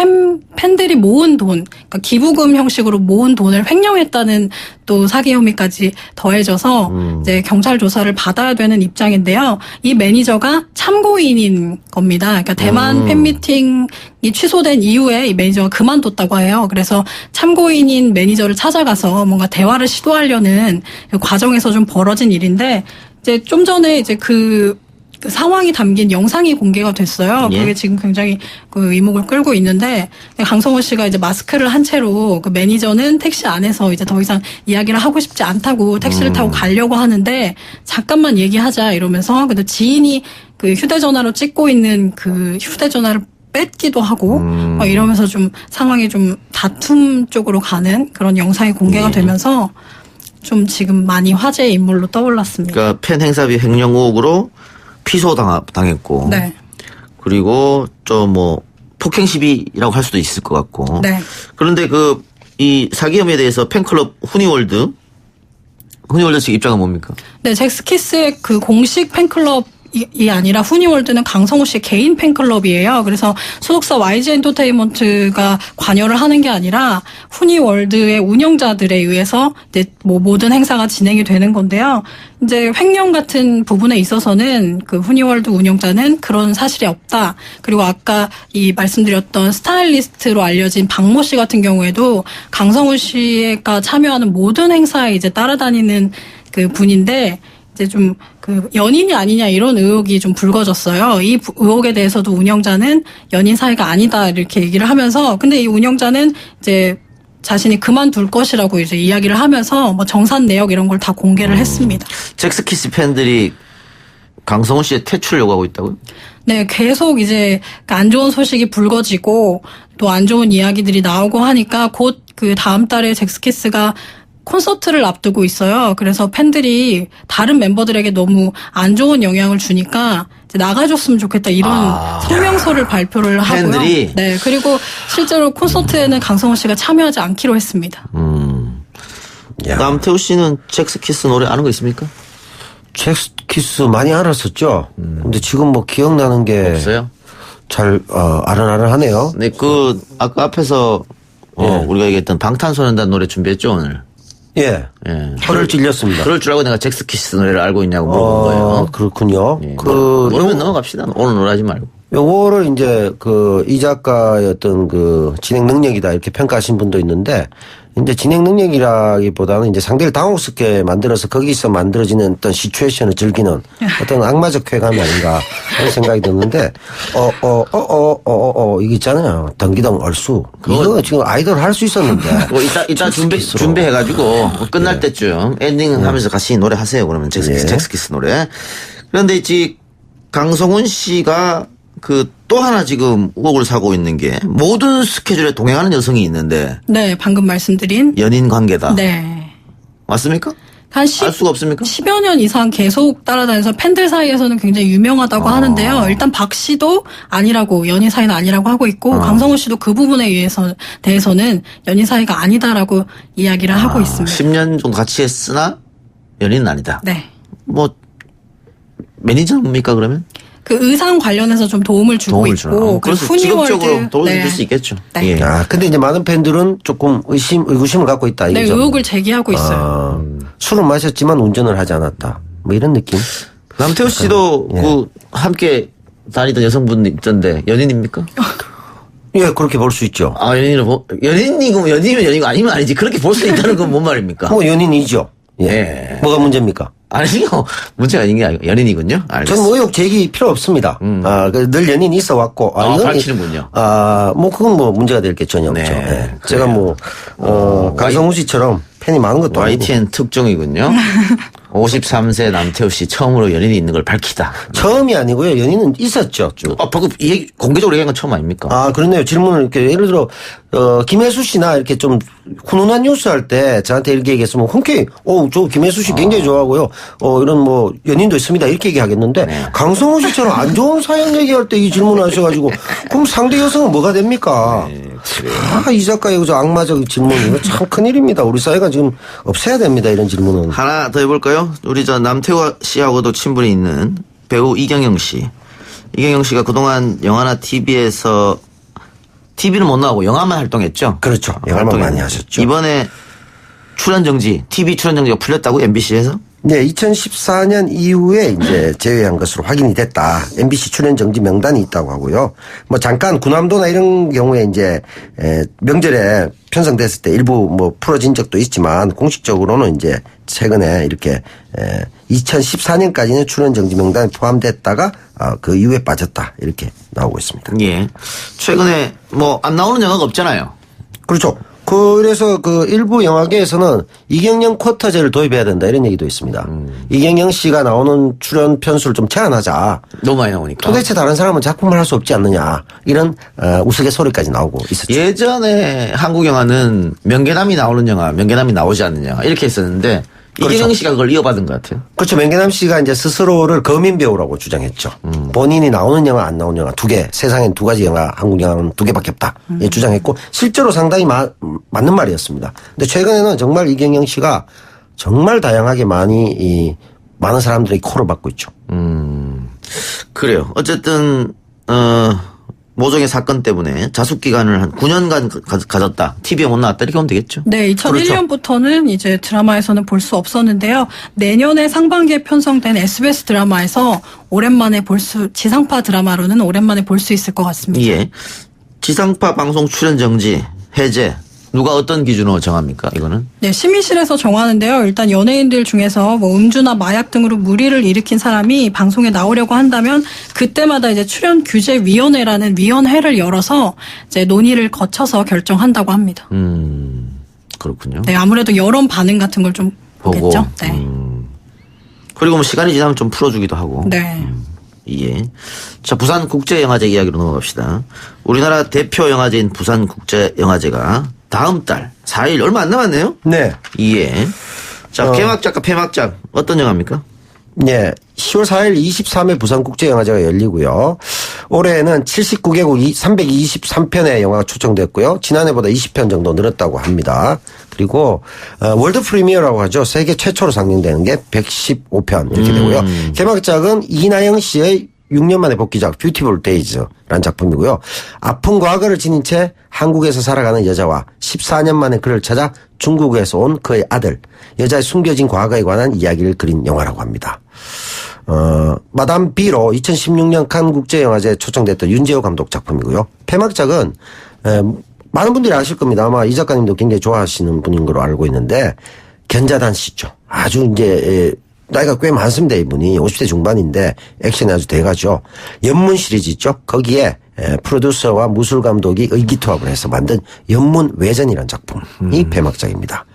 Speaker 6: 팬들이 모은 돈, 그러니까 기부금 형식으로 모은 돈을 횡령했다는 또 사기 혐의까지 더해져서 이제 경찰 조사를 받아야 되는 입장인데요. 이 매니저가 참고인인 겁니다. 그러니까 대만 팬미팅이 취소된 이후에 이 매니저가 그만뒀다고 해요. 그래서 참고인인 매니저를 찾아가서 뭔가 대화를 시도하려는 그 과정에서 좀 벌어진 일인데 이제 좀 전에 이제 그 상황이 담긴 영상이 공개가 됐어요. 그게 지금 굉장히 그 이목을 끌고 있는데 강성호 씨가 이제 마스크를 한 채로 그 매니저는 택시 안에서 이제 더 이상 이야기를 하고 싶지 않다고 택시를 타고 가려고 하는데 잠깐만 얘기하자 이러면서 근데 지인이 그 휴대전화로 찍고 있는 그 휴대전화를 뺏기도 하고 막 이러면서 좀 상황이 좀 다툼 쪽으로 가는 그런 영상이 공개가 되면서 좀 지금 많이 화제의 인물로 떠올랐습니다.
Speaker 2: 그러니까 팬 행사비 횡령 의혹으로 피소당했고,
Speaker 6: 네.
Speaker 2: 그리고 좀 뭐 폭행 시비라고 할 수도 있을 것 같고.
Speaker 6: 네.
Speaker 2: 그런데 그 이 사기 혐의에 대해서 팬클럽 후니월드 측 입장은 뭡니까?
Speaker 6: 네, 잭스키스의 그 공식 팬클럽이 아니라 후니월드는 강성호 씨의 개인 팬클럽이에요. 그래서 소속사 YG 엔터테인먼트가 관여를 하는 게 아니라 후니월드의 운영자들에 의해서 이제 뭐 모든 행사가 진행이 되는 건데요. 이제 횡령 같은 부분에 있어서는 그 후니월드 운영자는 그런 사실이 없다. 그리고 아까 이 말씀드렸던 스타일리스트로 알려진 박모 씨 같은 경우에도 강성훈 씨가 참여하는 모든 행사에 이제 따라다니는 그 분인데 이제 좀 그 연인이 아니냐 이런 의혹이 좀 불거졌어요. 이 의혹에 대해서도 운영자는 연인 사이가 아니다 이렇게 얘기를 하면서 근데 이 운영자는 이제 자신이 그만둘 것이라고 이제 이야기를 하면서 뭐 정산 내역 이런 걸 다 공개를 했습니다.
Speaker 2: 잭스키스 팬들이 강성훈 씨의 퇴출을 요구하고 있다고요?
Speaker 6: 네, 계속 이제 안 좋은 소식이 불거지고 또 안 좋은 이야기들이 나오고 하니까 곧 그 다음 달에 잭스키스가 콘서트를 앞두고 있어요. 그래서 팬들이 다른 멤버들에게 너무 안 좋은 영향을 주니까 이제 나가줬으면 좋겠다 이런 성명서를 발표를 하고요.
Speaker 2: 팬들이?
Speaker 6: 네, 그리고 실제로 콘서트에는 강성호 씨가 참여하지 않기로 했습니다.
Speaker 2: 남태우 씨는 잭스키스 노래 아는 거 있습니까?
Speaker 7: 잭스키스 많이 알았었죠. 근데 지금 뭐 기억나는 게
Speaker 2: 없어요?
Speaker 7: 잘 아른아른하네요.
Speaker 2: 네, 그 아까 앞에서 우리가 얘기했던 방탄소년단 노래 준비했죠 오늘.
Speaker 7: 예. 혀를 찔렸습니다.
Speaker 2: 그럴 줄 알고 내가 잭스키스 노래를 알고 있냐고 물어본 거예요.
Speaker 7: 그렇군요.
Speaker 2: 예. 모르면 넘어갑시다. 오늘 노래하지 말고.
Speaker 7: 요거를 이제 그 이 작가의 어떤 그 진행 능력이다 이렇게 평가하신 분도 있는데 이제 진행 능력이라기보다는 이제 상대를 당혹스럽게 만들어서 거기서 만들어지는 어떤 시츄에이션을 즐기는 어떤 악마적 쾌감이 아닌가 그런 생각이 드는데 이게 있잖아요. 덩기덩 얼쑤. 이거 지금 아이돌 할 수 있었는데.
Speaker 2: 이따 준비해가지고 끝날 때쯤 엔딩 하면서 같이 노래 하세요. 그러면 잭스키스 노래. 그런데 이제 강성훈 씨가 그 또 하나 지금 의혹을 사고 있는 게 모든 스케줄에 동행하는 여성이 있는데.
Speaker 6: 네, 방금 말씀드린
Speaker 2: 연인 관계다.
Speaker 6: 네.
Speaker 2: 맞습니까?
Speaker 6: 알
Speaker 2: 수가 없습니까?
Speaker 6: 10여 년 이상 계속 따라다녀서 팬들 사이에서는 굉장히 유명하다고 하는데요. 일단 박 씨도 아니라고, 연인 사이는 아니라고 하고 있고, 강성호 씨도 그 부분에 대해서는 연인 사이가 아니다라고 이야기를 하고 있습니다.
Speaker 2: 10년 정도 같이 했으나 연인은 아니다.
Speaker 6: 네.
Speaker 2: 뭐 매니저입니까 그러면?
Speaker 6: 그 의상 관련해서 좀 도움을 주고 있고, 그
Speaker 2: 직업적으로 도움을 줄 수 있겠죠.
Speaker 6: 네.
Speaker 2: 예.
Speaker 7: 근데 이제 많은 팬들은 조금 의구심을 갖고 있다.
Speaker 6: 네,
Speaker 7: 이거죠.
Speaker 6: 의혹을 제기하고 있어요.
Speaker 7: 술은 마셨지만 운전을 하지 않았다. 뭐 이런 느낌.
Speaker 2: 남태호 씨도 그 함께 다니던 여성분 있던데 연인입니까?
Speaker 7: 예, 그렇게 볼 수 있죠.
Speaker 2: 연인이면 연인이고 아니면 아니지. 그렇게 볼 수 있다는 건 뭔 말입니까?
Speaker 7: 뭐 연인이죠. 예. 뭐가 문제입니까?
Speaker 2: 아니요. 문제가 아닌 게 아니고 연인이군요. 알겠습니다.
Speaker 7: 저는 의혹 제기 필요 없습니다. 늘 연인이 있어 왔고.
Speaker 2: 밝히는군요.
Speaker 7: 뭐 그건 뭐 문제가 될 게 전혀 없죠. 네. 제가 뭐, 강성우 씨처럼 팬이 많은 것도 아니고.
Speaker 2: YTN 특종이군요. 53세 남태호 씨 처음으로 연인이 있는 걸 밝히다.
Speaker 7: 처음이 아니고요. 연인은 있었죠. 쭉.
Speaker 2: 방금 공개적으로 얘기한 건 처음 아닙니까?
Speaker 7: 그렇네요. 질문을 이렇게 예를 들어 김혜수 씨나 이렇게 좀 훈훈한 뉴스 할 때 저한테 이렇게 얘기했으면 흔쾌히 저 김혜수 씨 굉장히 좋아하고요. 이런 뭐 연인도 있습니다. 이렇게 얘기하겠는데 강성호 씨처럼 안 좋은 사연 얘기할 때 이 질문을 하셔가지고 그럼 상대 여성은 뭐가 됩니까? 이 작가의 저 악마적 질문 이거 참 큰일입니다. 우리 사회가 지금 없애야 됩니다. 이런 질문은.
Speaker 2: 하나 더 해볼까요? 우리 저 남태호 씨하고도 친분이 있는 배우 이경영 씨. 이경영 씨가 그동안 영화나 TV에서 TV는 못 나오고 영화만 활동했죠.
Speaker 7: 그렇죠. 영화만 많이 하셨죠.
Speaker 2: 이번에 출연 정지, TV 출연 정지가 풀렸다고 MBC에서?
Speaker 7: 네, 2014년 이후에 이제 제외한 것으로 확인이 됐다. MBC 출연 정지 명단이 있다고 하고요. 뭐 잠깐 구남도나 이런 경우에 이제 명절에 편성됐을 때 일부 뭐 풀어진 적도 있지만 공식적으로는 이제 최근에 이렇게 2014년까지는 출연 정지 명단에 포함됐다가 그 이후에 빠졌다. 이렇게 나오고 있습니다.
Speaker 2: 예. 최근에 뭐 안 나오는 영화가 없잖아요.
Speaker 7: 그렇죠. 그래서 그 일부 영화계에서는 이경영 쿼터제를 도입해야 된다 이런 얘기도 있습니다. 이경영 씨가 나오는 출연 편수를 좀 제한하자.
Speaker 2: 너무 많이 나오니까.
Speaker 7: 도대체 다른 사람은 작품을 할 수 없지 않느냐. 이런 우스갯소리까지 나오고 있었죠.
Speaker 2: 예전에 한국 영화는 명계남이 나오는 영화, 명계남이 나오지 않는 영화 이렇게 했었는데
Speaker 7: 그렇죠.
Speaker 2: 이경영 씨가 그걸 이어받은 것 같아요.
Speaker 7: 그렇죠. 명계남 씨가 이제 스스로를 거민 배우라고 주장했죠. 본인이 나오는 영화 안 나오는 영화 2개. 세상엔 2가지 영화, 한국 영화는 2개밖에 없다. 예, 주장했고 실제로 상당히 맞는 말이었습니다. 근데 최근에는 정말 이경영 씨가 정말 다양하게 많은 사람들의 콜을 받고 있죠.
Speaker 2: 그래요. 어쨌든 모종의 사건 때문에 자숙기간을 한 9년간 가졌다. TV에 못 나왔다. 이렇게 하면 되겠죠.
Speaker 6: 네, 2001년부터는
Speaker 2: 그렇죠.
Speaker 6: 이제 드라마에서는 볼 수 없었는데요. 내년에 상반기에 편성된 SBS 드라마에서 오랜만에 지상파 드라마로는 오랜만에 볼 수 있을 것 같습니다.
Speaker 2: 예. 지상파 방송 출연 정지, 해제. 누가 어떤 기준으로 정합니까, 이거는?
Speaker 6: 네, 심의실에서 정하는데요. 일단 연예인들 중에서 뭐 음주나 마약 등으로 무리를 일으킨 사람이 방송에 나오려고 한다면 그때마다 이제 출연규제위원회라는 위원회를 열어서 이제 논의를 거쳐서 결정한다고 합니다.
Speaker 2: 그렇군요.
Speaker 6: 네, 아무래도 여론 반응 같은 걸 좀 보겠죠. 네.
Speaker 2: 그리고 뭐 시간이 지나면 좀 풀어주기도 하고.
Speaker 6: 네.
Speaker 2: 예. 자, 부산국제영화제 이야기로 넘어갑시다. 우리나라 대표 영화제인 부산국제영화제가 다음 달 4일 얼마 안 남았네요?
Speaker 7: 네.
Speaker 2: 예. 자, 개막작과 폐막작 어떤 영화입니까?
Speaker 7: 네. 10월 4일 23회 부산국제영화제가 열리고요. 올해는 79개국 323편의 영화가 초청됐고요. 지난해보다 20편 정도 늘었다고 합니다. 그리고 월드 프리미어라고 하죠. 세계 최초로 상영되는 게 115편 이렇게 되고요. 개막작은 이나영 씨의 6년 만에 복귀작 뷰티풀 데이즈라는 작품이고요. 아픈 과거를 지닌 채 한국에서 살아가는 여자와 14년 만에 그를 찾아 중국에서 온 그의 아들, 여자의 숨겨진 과거에 관한 이야기를 그린 영화라고 합니다. 마담 비로 2016년 칸 국제영화제에 초청됐던 윤재호 감독 작품이고요. 폐막작은 많은 분들이 아실 겁니다. 아마 이 작가님도 굉장히 좋아하시는 분인 걸로 알고 있는데 견자단 씨죠. 아주 이제 나이가 꽤 많습니다. 이분이 50대 중반인데 액션이 아주 대가죠. 연문 시리즈 있죠. 거기에 프로듀서와 무술 감독이 의기투합을 해서 만든 연문 외전이라는 작품이 폐막작입니다.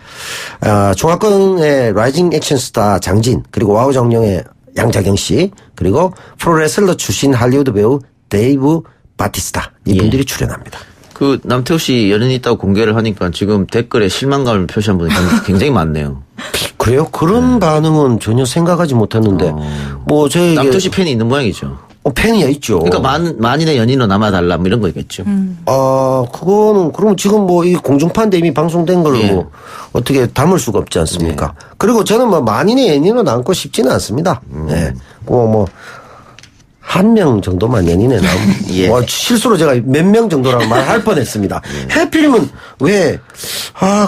Speaker 7: 중화권의 라이징 액션 스타 장진, 그리고 와우 정령의 양자경 씨, 그리고 프로레슬러 출신 할리우드 배우 데이브 바티스타 이분들이 출연합니다.
Speaker 2: 그 남태호 씨 연인이 있다고 공개를 하니까 지금 댓글에 실망감을 표시한 분이 굉장히 많네요.
Speaker 7: 그래요? 그런 반응은 전혀 생각하지 못했는데 뭐 저희
Speaker 2: 남태우 팬이 있는 모양이죠.
Speaker 7: 팬이야 있죠.
Speaker 2: 그러니까 만인의 연인으로 남아달라 뭐 이런 거겠죠.
Speaker 7: 그거는 그럼 지금 뭐 이 공중파인데 이미 방송된 걸 뭐 어떻게 담을 수가 없지 않습니까? 그리고 저는 뭐 만인의 연인으로 남고 싶지는 않습니다. 예. 뭐 한 명 정도만 연인에 나오면 실수로 제가 몇 명 정도라고 말할 뻔했습니다. 해필이면 왜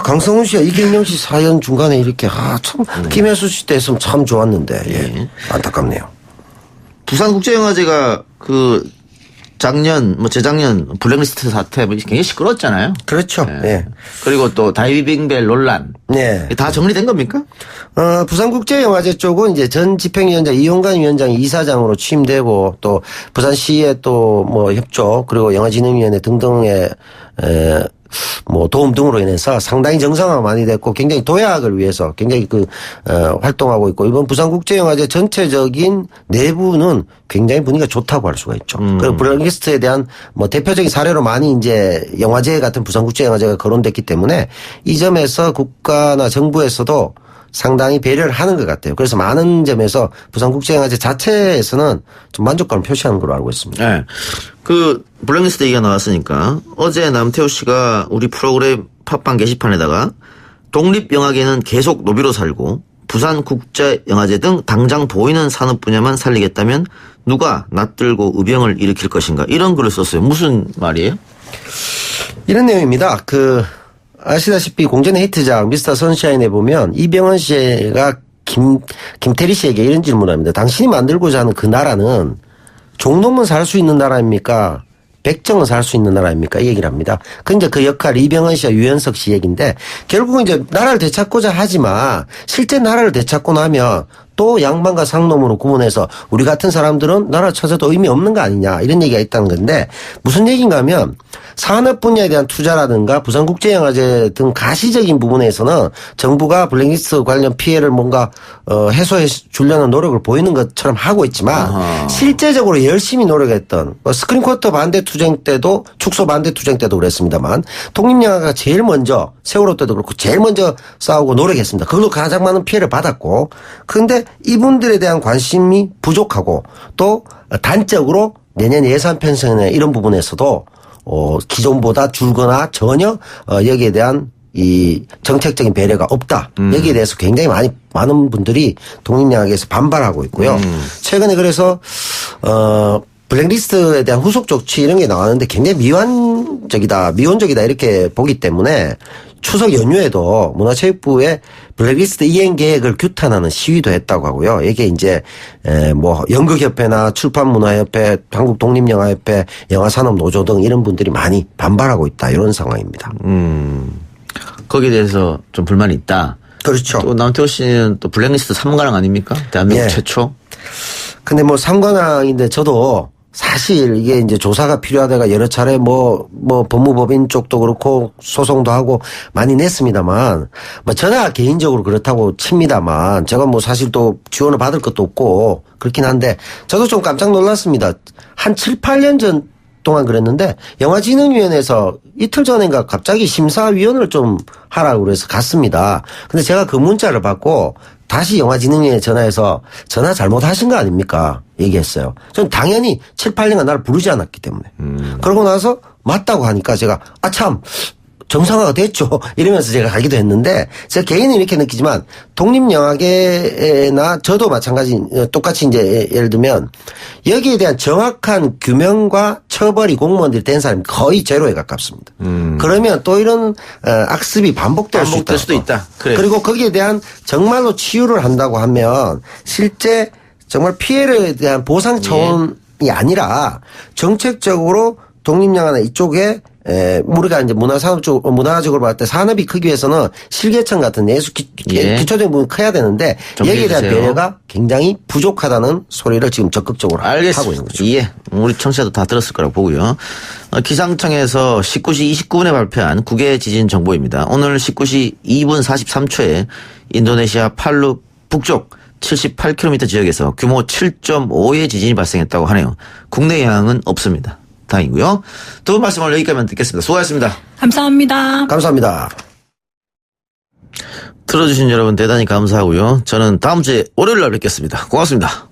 Speaker 7: 강성훈 씨와 이경영 씨 사연 중간에 이렇게 참 김혜수 씨 때 했으면 참 좋았는데 안타깝네요.
Speaker 2: 부산국제영화제가 작년, 재작년 블랙리스트 사태 굉장히 시끄러웠잖아요.
Speaker 7: 그렇죠. 예.
Speaker 2: 그리고 또 다이빙벨 논란.
Speaker 7: 네.
Speaker 2: 다 정리된 겁니까?
Speaker 7: 부산국제영화제 쪽은 이제 전 집행위원장 이용관 위원장이 이사장으로 취임되고 또 부산시의 또 뭐 협조 그리고 영화진흥위원회 등등의 뭐 도움 등으로 인해서 상당히 정상화가 많이 됐고 굉장히 도약을 위해서 굉장히 활동하고 있고 이번 부산국제영화제 전체적인 내부는 굉장히 분위기가 좋다고 할 수가 있죠. 그리고 블랙리스트에 대한 뭐 대표적인 사례로 많이 이제 영화제 같은 부산국제영화제가 거론됐기 때문에 이 점에서 국가나 정부에서도 상당히 배려를 하는 것 같아요. 그래서 많은 점에서 부산국제영화제 자체에서는 좀 만족감을 표시하는 걸로 알고 있습니다.
Speaker 2: 네. 블랙리스트 얘기가 나왔으니까 어제 남태우 씨가 우리 프로그램 팟빵 게시판에다가 독립영화계는 계속 노비로 살고 부산국제영화제 등 당장 보이는 산업 분야만 살리겠다면 누가 낯들고 의병을 일으킬 것인가 이런 글을 썼어요. 무슨 말이에요?
Speaker 7: 이런 내용입니다. 아시다시피 공전의 히트작 미스터 선샤인에 보면 이병헌 씨가 김태리 씨에게 이런 질문을 합니다. 당신이 만들고자 하는 그 나라는 종놈은 살 수 있는 나라입니까? 백정은 살 수 있는 나라입니까? 이 얘기를 합니다. 이제 그 역할 이병헌 씨와 유연석 씨 얘기인데 결국은 이제 나라를 되찾고자 하지만 실제 나라를 되찾고 나면 또 양반과 상놈으로 구분해서 우리 같은 사람들은 나라 찾아도 의미 없는 거 아니냐 이런 얘기가 있다는 건데 무슨 얘기인가 하면 산업 분야에 대한 투자라든가 부산국제영화제 등 가시적인 부분에서는 정부가 블랙리스트 관련 피해를 뭔가 해소해 주려는 노력을 보이는 것처럼 하고 있지만 실제적으로 열심히 노력했던 스크린쿼터 반대 투쟁 때도 축소 반대 투쟁 때도 그랬습니다만 독립영화가 제일 먼저 세월호 때도 그렇고 제일 먼저 싸우고 노력했습니다. 그걸로 가장 많은 피해를 받았고 그런데 이분들에 대한 관심이 부족하고 또 단적으로 내년 예산 편성이나 이런 부분에서도 기존보다 줄거나 전혀 여기에 대한 이 정책적인 배려가 없다. 여기에 대해서 굉장히 많은 분들이 독립영화계에서 반발하고 있고요. 최근에 그래서 블랙리스트에 대한 후속 조치 이런 게 나왔는데 굉장히 미온적이다 이렇게 보기 때문에 추석 연휴에도 문화체육부에 블랙리스트 이행 계획을 규탄하는 시위도 했다고 하고요. 이게 이제 뭐 연극협회나 출판문화협회, 한국독립영화협회, 영화산업노조 등 이런 분들이 많이 반발하고 있다 이런 상황입니다.
Speaker 2: 거기에 대해서 좀 불만이 있다.
Speaker 7: 그렇죠.
Speaker 2: 또 남태우 씨는 또 블랙리스트 3관왕 아닙니까? 대한민국 최초.
Speaker 7: 근데 뭐 3관왕인데 저도 사실 이게 이제 조사가 필요하다가 여러 차례 뭐 법무법인 쪽도 그렇고 소송도 하고 많이 냈습니다만 뭐 저나 개인적으로 그렇다고 칩니다만 제가 뭐 사실 또 지원을 받을 것도 없고 그렇긴 한데 저도 좀 깜짝 놀랐습니다. 한 7, 8년 전 동안 그랬는데 영화진흥위원회에서 이틀 전인가 갑자기 심사위원을 좀 하라고 그래서 갔습니다. 근데 제가 그 문자를 받고 다시 영화진흥위에 전화해서 전화 잘못하신 거 아닙니까? 얘기했어요. 저는 당연히 7, 8년간 나를 부르지 않았기 때문에. 그러고 나서 맞다고 하니까 제가 참 정상화가 됐죠. 이러면서 제가 가기도 했는데 제가 개인은 이렇게 느끼지만 독립영화계나 저도 마찬가지 똑같이 이제 예를 들면 여기에 대한 정확한 규명과 처벌이 공무원들이 된 사람이 거의 제로에 가깝습니다. 그러면 또 이런 악습이 반복될
Speaker 2: 수도 있다. 그래.
Speaker 7: 그리고 거기에 대한 정말로 치유를 한다고 하면 실제 정말 피해에 대한 보상 차원이 아니라 정책적으로 독립영화나 이쪽에 우리가 이제 문화적으로 봤을 때 산업이 크기 위해서는 실개천 같은 예술 기초적인 부분이 커야 되는데 여기에 대한 배려가 굉장히 부족하다는 소리를 지금 적극적으로 하고 있는 거죠.
Speaker 2: 예. 우리 청취자도 다 들었을 거라고 보고요. 기상청에서 19시 29분에 발표한 국외 지진 정보입니다. 오늘 19시 2분 43초에 인도네시아 팔루 북쪽 78km 지역에서 규모 7.5의 지진이 발생했다고 하네요. 국내 영향은 없습니다. 다행이고요. 두 분 말씀을 여기까지만 듣겠습니다. 수고하셨습니다.
Speaker 6: 감사합니다.
Speaker 7: 감사합니다.
Speaker 2: 들어주신 여러분 대단히 감사하고요. 저는 다음 주에 월요일 날 뵙겠습니다. 고맙습니다.